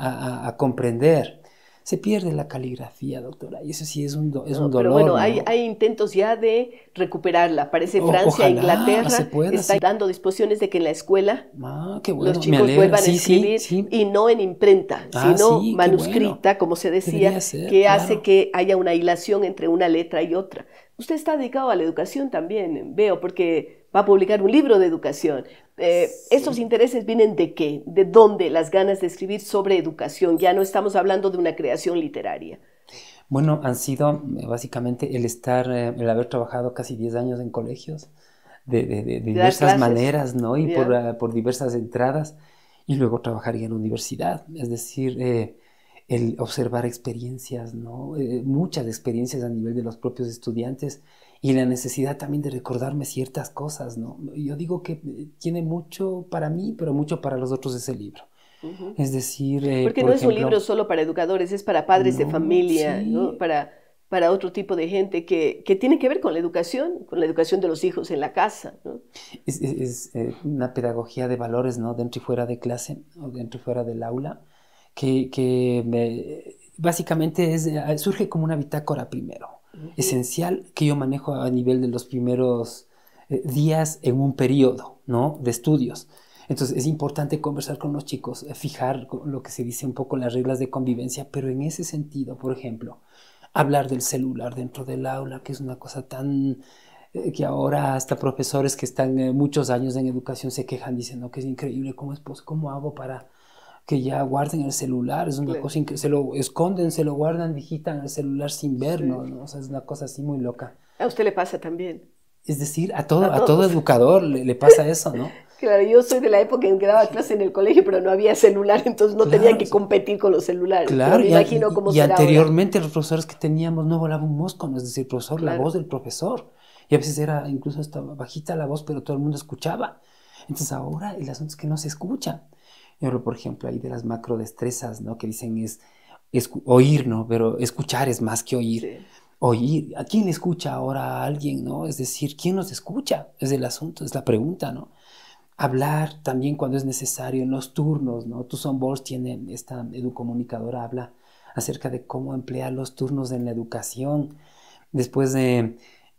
a comprender. Se pierde la caligrafía, doctora, y eso sí es un dolor. Pero bueno, ¿no? hay intentos ya de recuperarla. Parece Francia, Inglaterra están dando disposiciones de que en la escuela los chicos vuelvan a escribir, y no en imprenta, sino manuscrita, como se decía, que hace que haya una hilación entre una letra y otra. Usted está dedicado a la educación también, veo, porque va a publicar un libro de educación. ¿Estos intereses vienen de qué? ¿De dónde las ganas de escribir sobre educación? Ya no estamos hablando de una creación literaria. Bueno, han sido básicamente el haber trabajado casi 10 años en colegios, de diversas maneras, ¿no? Y por diversas entradas, y luego trabajar en la universidad. Es decir, el observar experiencias, ¿no? Muchas experiencias a nivel de los propios estudiantes, y la necesidad también de recordarme ciertas cosas, ¿no? Yo digo que tiene mucho para mí, pero mucho para los otros ese libro. Es decir, porque no es un libro solo para educadores, es para padres de familia, ¿no? Para otro tipo de gente que tiene que ver con la educación de los hijos en la casa, ¿no? Es una pedagogía de valores, ¿no? Dentro y fuera de clase, o dentro y fuera del aula, que básicamente surge como una bitácora primero. Esencial que yo manejo a nivel de los primeros días en un periodo, ¿no? De estudios. Entonces es importante conversar con los chicos, fijar lo que se dice un poco las reglas de convivencia, pero en ese sentido, por ejemplo, hablar del celular dentro del aula, que es una cosa tan que ahora hasta profesores que están muchos años en educación se quejan, dicen, no, que es increíble, ¿cómo hago para que ya guarden el celular? Es una cosa increíble, se lo esconden, se lo guardan, digitan el celular sin ver, ¿no? O sea, es una cosa así muy loca. ¿A usted le pasa también? Es decir, a todo educador le pasa eso, ¿no? Claro, yo soy de la época en que daba clase en el colegio, pero no había celular, entonces no tenía que competir con los celulares. Claro, me imagino cómo será anteriormente ahora. Los profesores que teníamos no volaba un mosco, ¿no? Es decir, profesor, la voz del profesor. Y a veces era incluso hasta bajita la voz, pero todo el mundo escuchaba. Entonces ahora el asunto es que no se escucha. Yo hablo, por ejemplo, ahí de las macrodestrezas, ¿no? Que dicen es oír, ¿no? Pero escuchar es más que oír. Sí. Oír, ¿a quién le escucha ahora a alguien, no? Es decir, ¿quién nos escucha? Es el asunto, es la pregunta, ¿no? Hablar también cuando es necesario en los turnos, ¿no? Tucson Bols tiene, esta educomunicadora habla acerca de cómo emplear los turnos en la educación. Después de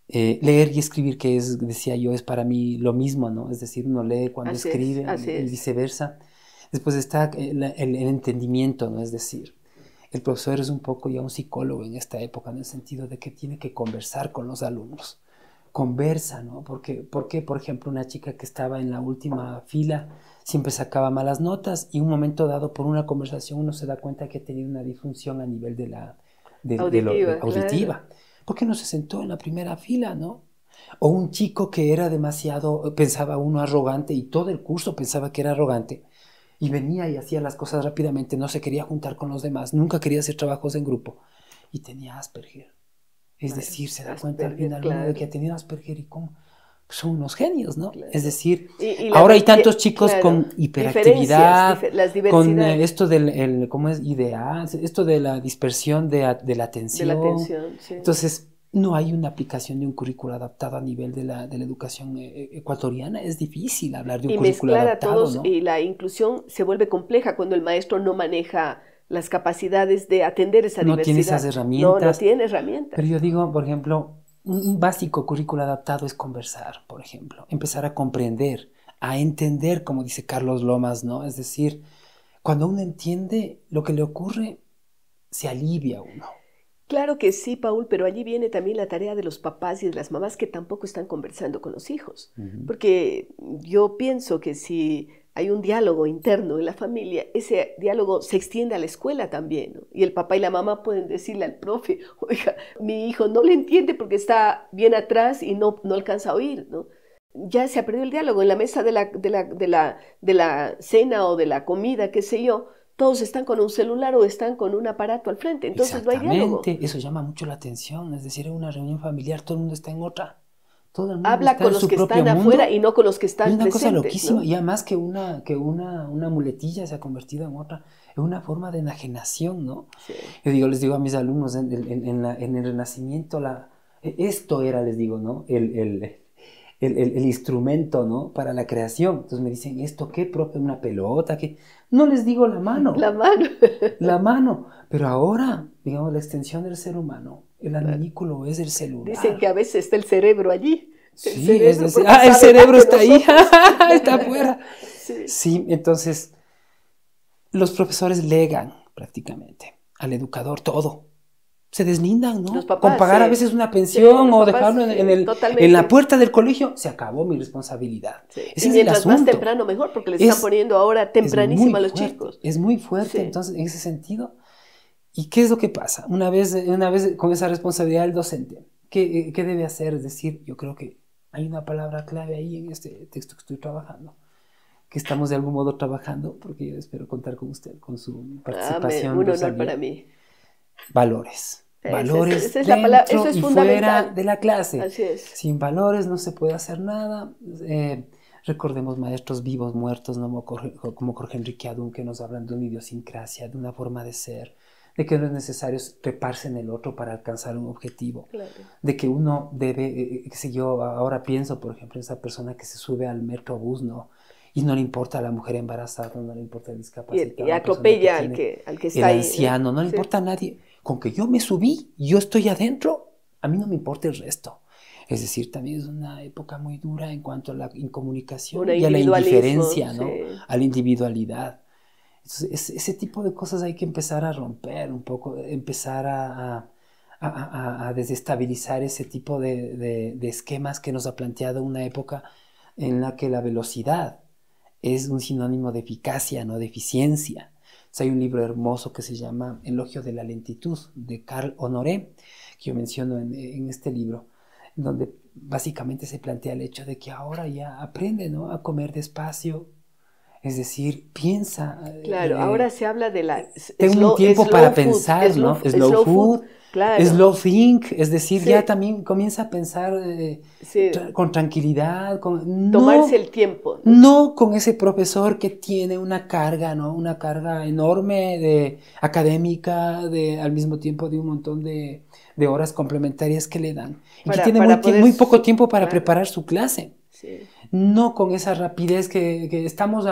leer y escribir, que es, decía yo, es para mí lo mismo, ¿no? Es decir, uno lee cuando escribe y viceversa. Después está el entendimiento, ¿no? Es decir, el profesor es un poco ya un psicólogo en esta época, en el sentido de que tiene que conversar con los alumnos. Conversa, ¿no? Porque, por ejemplo, una chica que estaba en la última fila siempre sacaba malas notas y un momento dado por una conversación uno se da cuenta que ha tenido una disfunción a nivel de la auditiva. Claro. ¿Por qué no se sentó en la primera fila, no? O un chico que era demasiado, pensaba uno arrogante y todo el curso pensaba que era arrogante y venía y hacía las cosas rápidamente, no se quería juntar con los demás, nunca quería hacer trabajos en grupo y tenía Asperger. Es decir, se da cuenta al final de que ha tenido Asperger y cómo son unos genios, ¿no? Claro. Es decir, ahora hay tantos chicos con hiperactividad, con esto del, ¿cómo es? IDA, esto de la dispersión de la atención. Sí. Entonces, no hay una aplicación de un currículo adaptado a nivel de la educación ecuatoriana. Es difícil hablar de un currículo adaptado, a todos, ¿no? Y la inclusión se vuelve compleja cuando el maestro no maneja las capacidades de atender esa diversidad. No tiene esas herramientas. No tiene herramientas. Pero yo digo, por ejemplo, un básico currículo adaptado es conversar, por ejemplo. Empezar a comprender, a entender, como dice Carlos Lomas, ¿no? Es decir, cuando uno entiende lo que le ocurre, se alivia uno. Claro que sí, Paul, pero allí viene también la tarea de los papás y de las mamás que tampoco están conversando con los hijos. Porque yo pienso que si hay un diálogo interno en la familia, ese diálogo se extiende a la escuela también, ¿no? Y el papá y la mamá pueden decirle al profe, oiga, mi hijo no le entiende porque está bien atrás y no alcanza a oír, ¿no? Ya se ha perdido el diálogo en la mesa de la cena o de la comida, qué sé yo. Todos están con un celular o están con un aparato al frente, entonces no hay diálogo. Eso llama mucho la atención, es decir, en una reunión familiar todo el mundo está en otra. Todo el mundo habla está con los que están afuera y no con los que están presentes. Es una cosa loquísima, ¿no? Y además que una muletilla se ha convertido en otra, en una forma de enajenación, ¿no? Sí. Yo les digo a mis alumnos, en el Renacimiento, esto era, les digo, ¿no? El instrumento, ¿no? Para la creación. Entonces me dicen, ¿esto qué, profe? ¿Una pelota? ¿Qué? No les digo la mano. La mano. La mano. Pero ahora, digamos, la extensión del ser humano, el adminículo es el celular. Dicen que a veces está el cerebro allí. Sí, es decir, el cerebro está ahí, está afuera. Sí, entonces, los profesores legan prácticamente al educador todo. Se deslindan, ¿no? Los papás, con pagar a veces una pensión o dejarlo en la puerta del colegio, se acabó mi responsabilidad. Sí. Y mientras más temprano mejor, porque les están poniendo ahora tempranísimo a los chicos. Es muy fuerte, entonces, en ese sentido. ¿Y qué es lo que pasa? Una vez con esa responsabilidad del docente, ¿qué debe hacer? Es decir, yo creo que hay una palabra clave ahí en este texto que estoy trabajando, que estamos de algún modo trabajando, porque yo espero contar con usted, con su participación. Un honor para mí. Valores. Valores esa es la palabra, eso es y fundamental. Fuera de la clase. Así es. Sin valores no se puede hacer nada. Recordemos maestros vivos, muertos, ¿no? como Jorge Enrique Adún, que nos hablan de una idiosincrasia, de una forma de ser, de que no es necesario treparse en el otro para alcanzar un objetivo, claro. De que uno debe, qué sé yo, ahora pienso, por ejemplo, en esa persona que se sube al metrobús, ¿no? Y no le importa a la mujer embarazada, no le importa el discapacitado. Y atropella al que está ahí. El anciano, no le importa a nadie. Con que yo me subí, yo estoy adentro, a mí no me importa el resto. Es decir, también es una época muy dura en cuanto a la incomunicación y a la indiferencia, ¿no? Sí. A la individualidad. Entonces, ese tipo de cosas hay que empezar a romper un poco, empezar a desestabilizar ese tipo de esquemas que nos ha planteado una época en la que la velocidad es un sinónimo de eficacia, no de eficiencia. Entonces, hay un libro hermoso que se llama Elogio de la lentitud, de Carl Honoré, que yo menciono en este libro, donde básicamente se plantea el hecho de que ahora ya aprende, ¿no?, a comer despacio. Es decir, piensa. Claro, ahora se habla de la... Tengo un tiempo para pensar, ¿no? Slow food, claro. Slow think, es decir, Sí. ya también comienza a pensar Sí. Con tranquilidad. Tomarse el tiempo. No con ese profesor que tiene una carga, ¿no? Una carga enorme de académica, al mismo tiempo de un montón de horas complementarias que le dan. Y que tiene muy poco tiempo para preparar su clase. Sí. No con esa rapidez que estamos,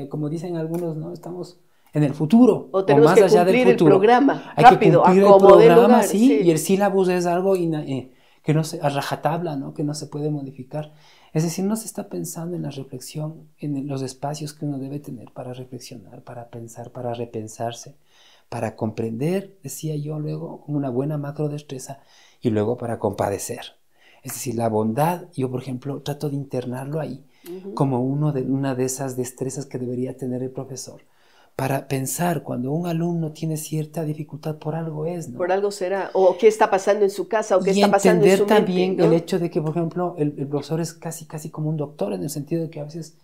como dicen algunos, ¿no? Estamos en el futuro, o tenemos más que allá del cumplir futuro. El programa Hay rápido, que cumplir a el como dé programa, lugar, sí, sí. y el sílabus es algo que no se, a rajatabla, ¿no? Que no se puede modificar. Es decir, no se está pensando en la reflexión, en los espacios que uno debe tener para reflexionar, para pensar, para repensarse, para comprender, decía yo luego, una buena macrodestreza, y luego para compadecer. Es decir, la bondad, yo por ejemplo trato de internarlo ahí, como una de esas destrezas que debería tener el profesor, para pensar cuando un alumno tiene cierta dificultad, por algo es, ¿no? Por algo será, o qué está pasando en su casa, o qué y está pasando en su mente, también ¿no? el hecho de que, por ejemplo, el profesor es casi como un doctor, en el sentido de que a veces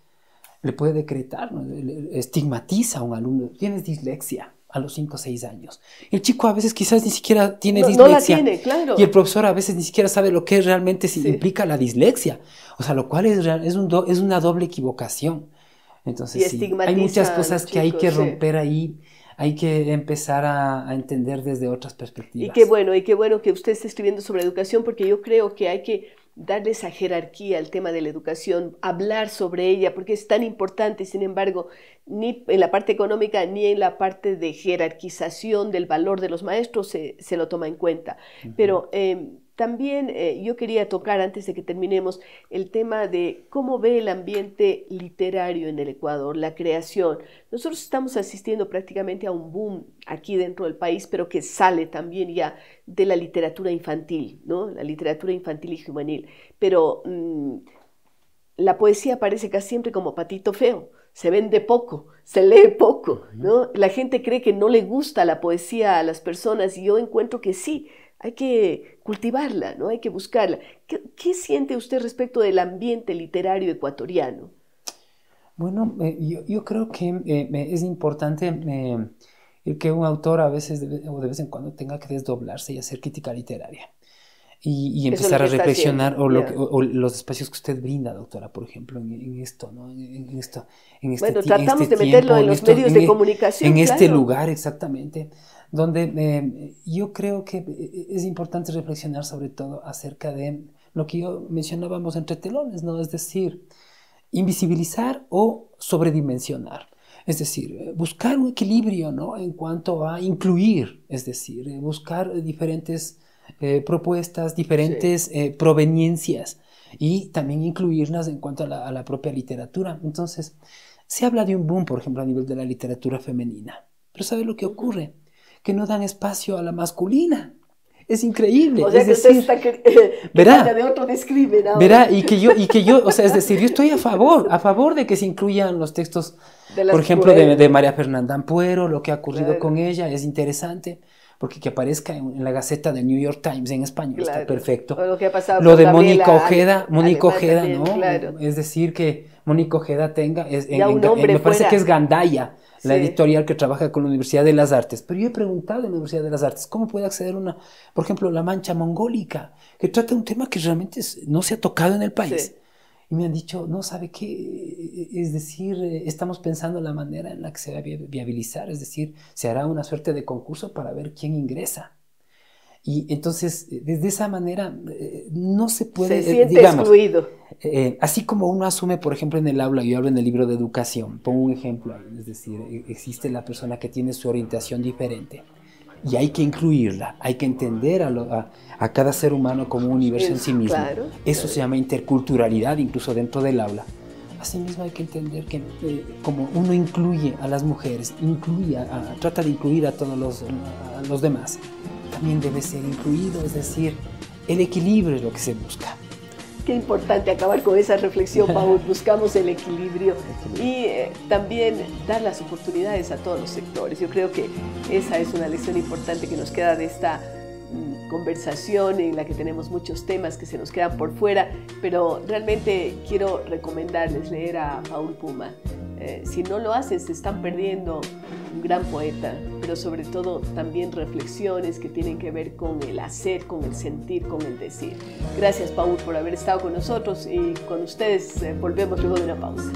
le puede decretar, ¿no? Estigmatiza a un alumno, tienes dislexia a los 5 o 6 años. El chico a veces quizás ni siquiera tiene dislexia. No la tiene, claro. Y el profesor a veces ni siquiera sabe lo que realmente implica la dislexia. O sea, lo cual es una doble equivocación. Entonces, sí, hay muchas cosas que hay que romper ahí. Hay que empezar a entender desde otras perspectivas. Y qué bueno que usted esté escribiendo sobre educación, porque yo creo que hay que darle esa jerarquía al tema de la educación, hablar sobre ella, porque es tan importante. Sin embargo, ni en la parte económica ni en la parte de jerarquización del valor de los maestros se lo toma en cuenta. Pero también yo quería tocar, antes de que terminemos, el tema de cómo ve el ambiente literario en el Ecuador, la creación. Nosotros estamos asistiendo prácticamente a un boom aquí dentro del país, pero que sale también ya de la literatura infantil, ¿no? La literatura infantil y juvenil. Pero la poesía aparece casi siempre como patito feo. Se vende poco, se lee poco, ¿no? La gente cree que no le gusta la poesía a las personas, y yo encuentro que sí. Hay que cultivarla, ¿no? Hay que buscarla. ¿Qué siente usted respecto del ambiente literario ecuatoriano? Bueno, yo creo que es importante que un autor a veces o de vez en cuando tenga que desdoblarse y hacer crítica literaria. Y empezar a reflexionar o los espacios que usted brinda, doctora, por ejemplo, en esto, ¿no? Bueno, tratamos de meterlo en los medios de comunicación. En este lugar, exactamente, donde yo creo que es importante reflexionar sobre todo acerca de lo que yo mencionábamos entre telones, ¿no? Es decir, invisibilizar o sobredimensionar. Es decir, buscar un equilibrio, ¿no? En cuanto a incluir, es decir, buscar diferentes propuestas, diferentes proveniencias, y también incluirlas en cuanto a la propia literatura. Entonces, se habla de un boom, por ejemplo, a nivel de la literatura femenina, pero ¿sabe lo que ocurre? Que no dan espacio a la masculina. Es increíble. O sea, es que decir, usted está verá, de otro describe, ¿no? Verá, y que yo, o sea, es decir, yo estoy a favor de que se incluyan los textos, por ejemplo, de María Fernanda Ampuero, lo que ha ocurrido con ella, es interesante, porque que aparezca en la Gaceta del New York Times en español, está perfecto. O lo que ha pasado lo con de Gabriela Mónica Ojeda, también, ¿no? Claro. Es decir, que Mónica Ojeda tenga, me parece que es Gandaya, la editorial que trabaja con la Universidad de las Artes. Pero yo he preguntado en la Universidad de las Artes, ¿cómo puede acceder por ejemplo, La Mancha Mongólica, que trata un tema que realmente no se ha tocado en el país? Sí. Y me han dicho, no, ¿sabe qué? Es decir, estamos pensando la manera en la que se va a viabilizar, es decir, se hará una suerte de concurso para ver quién ingresa. Y entonces, desde esa manera, no se puede... Se siente excluido. Así como uno asume, por ejemplo, en el aula, yo hablo en el libro de educación, pongo un ejemplo, es decir, existe la persona que tiene su orientación diferente, y hay que incluirla, hay que entender a cada ser humano como un universo en sí mismo. Claro, Eso se llama interculturalidad, incluso dentro del aula. Asimismo hay que entender que como uno incluye a las mujeres, trata de incluir a todos los demás, también debe ser incluido, es decir, el equilibrio es lo que se busca. Qué importante acabar con esa reflexión, Paul. Buscamos el equilibrio y también dar las oportunidades a todos los sectores. Yo creo que esa es una lección importante que nos queda de esta conversación en la que tenemos muchos temas que se nos quedan por fuera, pero realmente quiero recomendarles leer a Paul Puma. Si no lo hacen, se están perdiendo un gran poeta, pero sobre todo también reflexiones que tienen que ver con el hacer, con el sentir, con el decir. Gracias, Paul, por haber estado con nosotros y con ustedes volvemos luego de una pausa.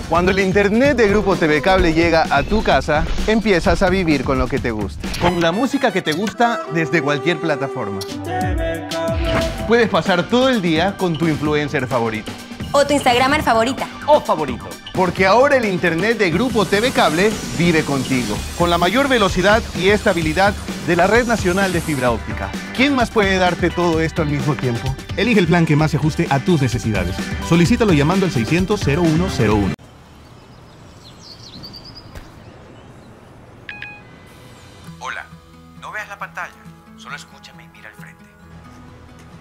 Cuando el internet de Grupo TV Cable llega a tu casa, empiezas a vivir con lo que te gusta. Con la música que te gusta desde cualquier plataforma. Puedes pasar todo el día con tu influencer favorito. O tu Instagramer favorita. O favorito. Porque ahora el internet de Grupo TV Cable vive contigo. Con la mayor velocidad y estabilidad de la red nacional de fibra óptica. ¿Quién más puede darte todo esto al mismo tiempo? Elige el plan que más se ajuste a tus necesidades. Solicítalo llamando al 600-0101. Hola, no veas la pantalla, solo escúchame y mira al frente.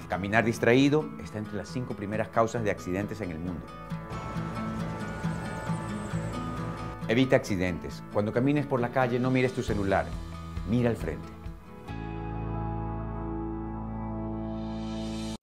Caminar distraído está entre las 5 primeras causas de accidentes en el mundo. Evita accidentes. Cuando camines por la calle, no mires tu celular. Mira al frente.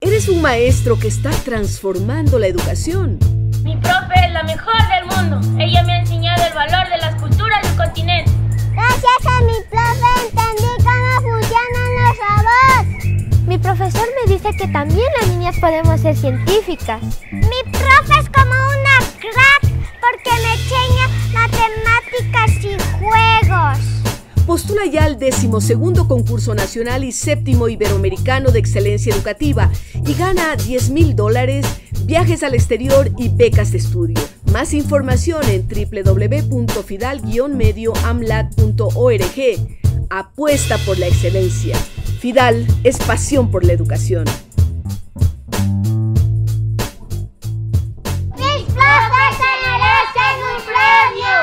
Eres un maestro que está transformando la educación. Mi profe es la mejor del mundo. Ella me ha enseñado el valor de las culturas del continente. Gracias a mi profe entendí cómo funcionan los robots. Mi profesor me dice que también las niñas podemos ser científicas. Mi profe es como una crack porque me enseña matemáticas y juegos. Postula ya al 12º concurso nacional y 7º iberoamericano de excelencia educativa y gana $10,000, viajes al exterior y becas de estudio. Más información en www.fidal-medioamlat.org. Apuesta por la excelencia. Fidal es pasión por la educación. ¡Mis profes se merecen un premio!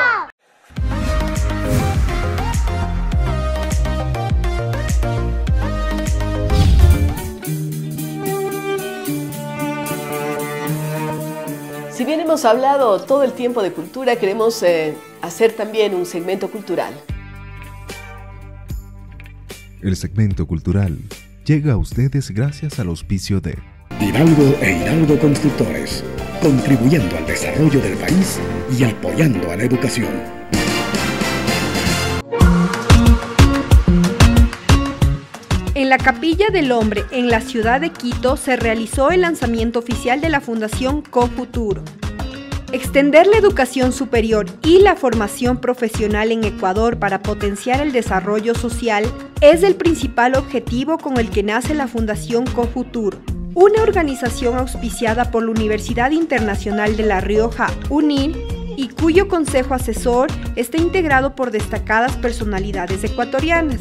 Si bien hemos hablado todo el tiempo de cultura, queremos hacer también un segmento cultural. El segmento cultural llega a ustedes gracias al auspicio de Hidalgo e Hidalgo Constructores, contribuyendo al desarrollo del país y apoyando a la educación. En la Capilla del Hombre, en la ciudad de Quito, se realizó el lanzamiento oficial de la Fundación CoFuturo. Extender la educación superior y la formación profesional en Ecuador para potenciar el desarrollo social es el principal objetivo con el que nace la Fundación CoFuturo, una organización auspiciada por la Universidad Internacional de La Rioja, UNIL, y cuyo consejo asesor está integrado por destacadas personalidades ecuatorianas.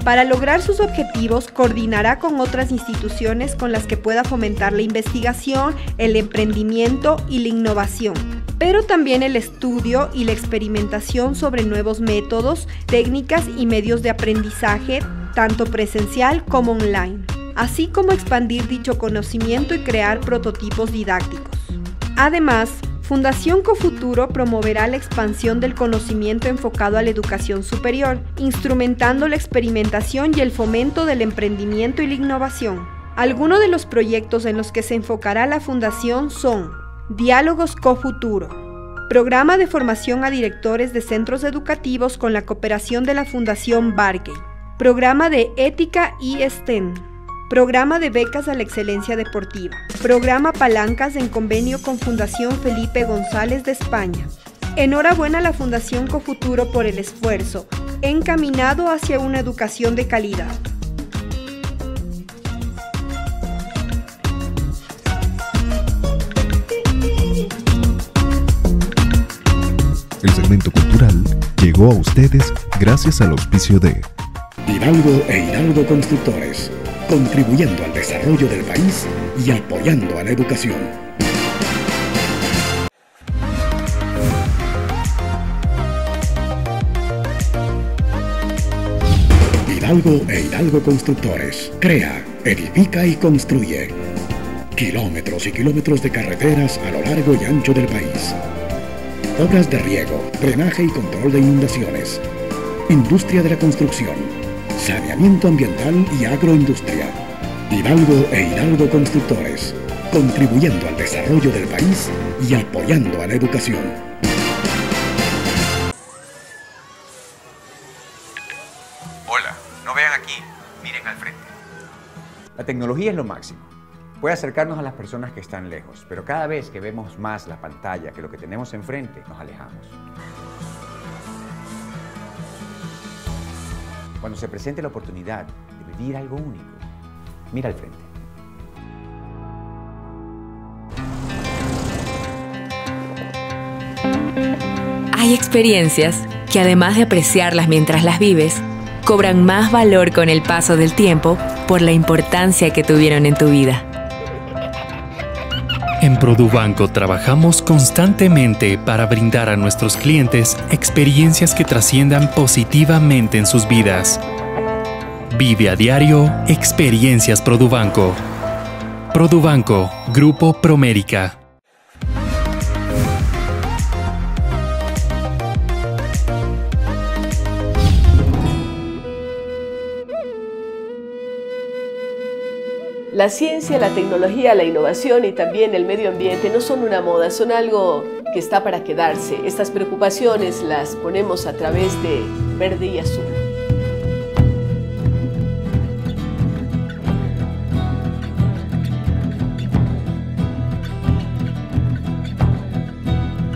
Para lograr sus objetivos, coordinará con otras instituciones con las que pueda fomentar la investigación, el emprendimiento y la innovación, pero también el estudio y la experimentación sobre nuevos métodos, técnicas y medios de aprendizaje, tanto presencial como online, así como expandir dicho conocimiento y crear prototipos didácticos. Además, Fundación CoFuturo promoverá la expansión del conocimiento enfocado a la educación superior, instrumentando la experimentación y el fomento del emprendimiento y la innovación. Algunos de los proyectos en los que se enfocará la Fundación son Diálogos CoFuturo, programa de formación a directores de centros educativos con la cooperación de la Fundación Bargay, programa de Ética y STEM, programa de becas a la excelencia deportiva, programa Palancas en convenio con Fundación Felipe González de España. Enhorabuena a la Fundación CoFuturo por el esfuerzo, encaminado hacia una educación de calidad. El segmento cultural llegó a ustedes gracias al auspicio de Hidalgo e Hidalgo Constructores, contribuyendo al desarrollo del país y apoyando a la educación. Hidalgo e Hidalgo Constructores, crea, edifica y construye. Kilómetros y kilómetros de carreteras a lo largo y ancho del país. Obras de riego, drenaje y control de inundaciones. Industria de la construcción. Saneamiento ambiental y agroindustria. Hidalgo e Hidalgo Constructores. Contribuyendo al desarrollo del país y apoyando a la educación. Hola, no vean aquí, miren al frente. La tecnología es lo máximo. Puede acercarnos a las personas que están lejos, pero cada vez que vemos más la pantalla que lo que tenemos enfrente, nos alejamos. Cuando se presente la oportunidad de vivir algo único, mira al frente. Hay experiencias que, además de apreciarlas mientras las vives, cobran más valor con el paso del tiempo por la importancia que tuvieron en tu vida. En Produbanco trabajamos constantemente para brindar a nuestros clientes experiencias que trasciendan positivamente en sus vidas. Vive a diario Experiencias Produbanco. Produbanco, Grupo Promérica. La ciencia, la tecnología, la innovación y también el medio ambiente no son una moda, son algo que está para quedarse. Estas preocupaciones las ponemos a través de Verde y Azul.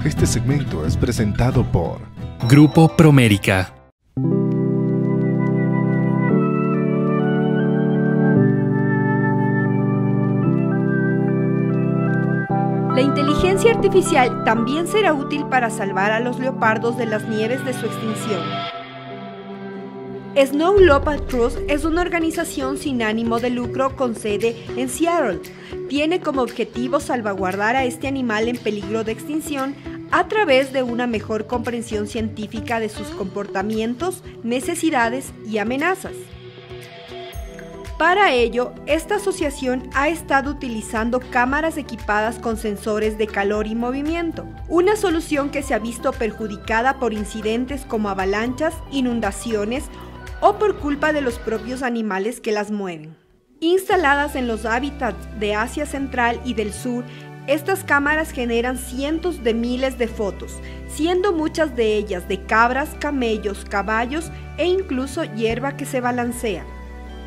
Este segmento es presentado por Grupo Promérica. La inteligencia artificial también será útil para salvar a los leopardos de las nieves de su extinción. Snow Leopard Trust es una organización sin ánimo de lucro con sede en Seattle. Tiene como objetivo salvaguardar a este animal en peligro de extinción a través de una mejor comprensión científica de sus comportamientos, necesidades y amenazas. Para ello, esta asociación ha estado utilizando cámaras equipadas con sensores de calor y movimiento, una solución que se ha visto perjudicada por incidentes como avalanchas, inundaciones o por culpa de los propios animales que las mueven. Instaladas en los hábitats de Asia Central y del Sur, estas cámaras generan cientos de miles de fotos, siendo muchas de ellas de cabras, camellos, caballos e incluso hierba que se balancea.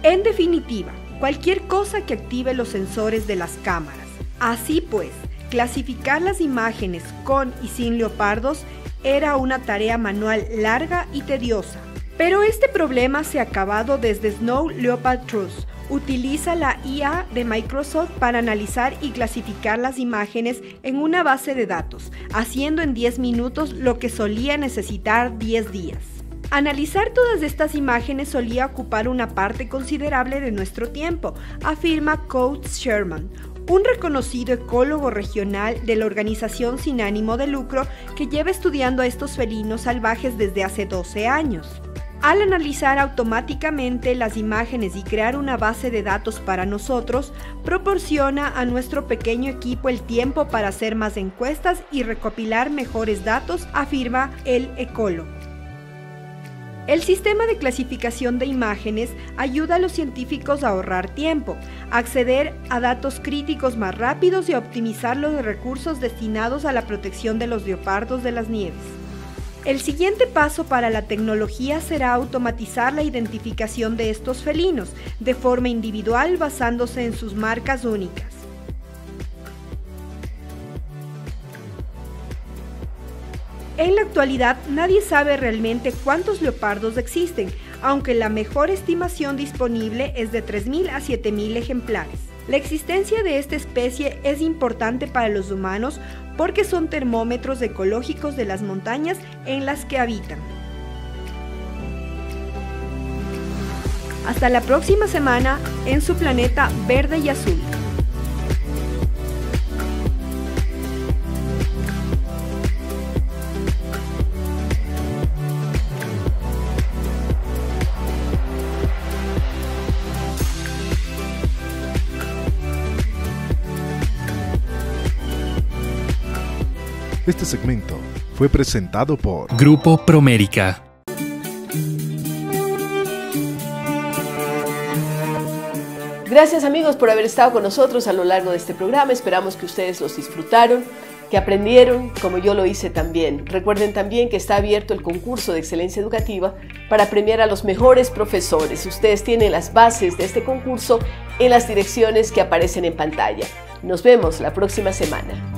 En definitiva, cualquier cosa que active los sensores de las cámaras. Así pues, clasificar las imágenes con y sin leopardos era una tarea manual larga y tediosa. Pero este problema se ha acabado desde Snow Leopard Trust. Utiliza la IA de Microsoft para analizar y clasificar las imágenes en una base de datos, haciendo en 10 minutos lo que solía necesitar 10 días. Analizar todas estas imágenes solía ocupar una parte considerable de nuestro tiempo, afirma Coates Sherman, un reconocido ecólogo regional de la organización sin ánimo de lucro que lleva estudiando a estos felinos salvajes desde hace 12 años. Al analizar automáticamente las imágenes y crear una base de datos para nosotros, proporciona a nuestro pequeño equipo el tiempo para hacer más encuestas y recopilar mejores datos, afirma el ecólogo. El sistema de clasificación de imágenes ayuda a los científicos a ahorrar tiempo, acceder a datos críticos más rápidos y a optimizar los recursos destinados a la protección de los leopardos de las nieves. El siguiente paso para la tecnología será automatizar la identificación de estos felinos de forma individual basándose en sus marcas únicas. En la actualidad, nadie sabe realmente cuántos leopardos existen, aunque la mejor estimación disponible es de 3.000 a 7.000 ejemplares. La existencia de esta especie es importante para los humanos porque son termómetros ecológicos de las montañas en las que habitan. Hasta la próxima semana en su planeta verde y azul. Este segmento fue presentado por Grupo Promérica. Gracias amigos por haber estado con nosotros a lo largo de este programa. Esperamos que ustedes los disfrutaron, que aprendieron como yo lo hice también. Recuerden también que está abierto el concurso de excelencia educativa para premiar a los mejores profesores. Ustedes tienen las bases de este concurso en las direcciones que aparecen en pantalla. Nos vemos la próxima semana.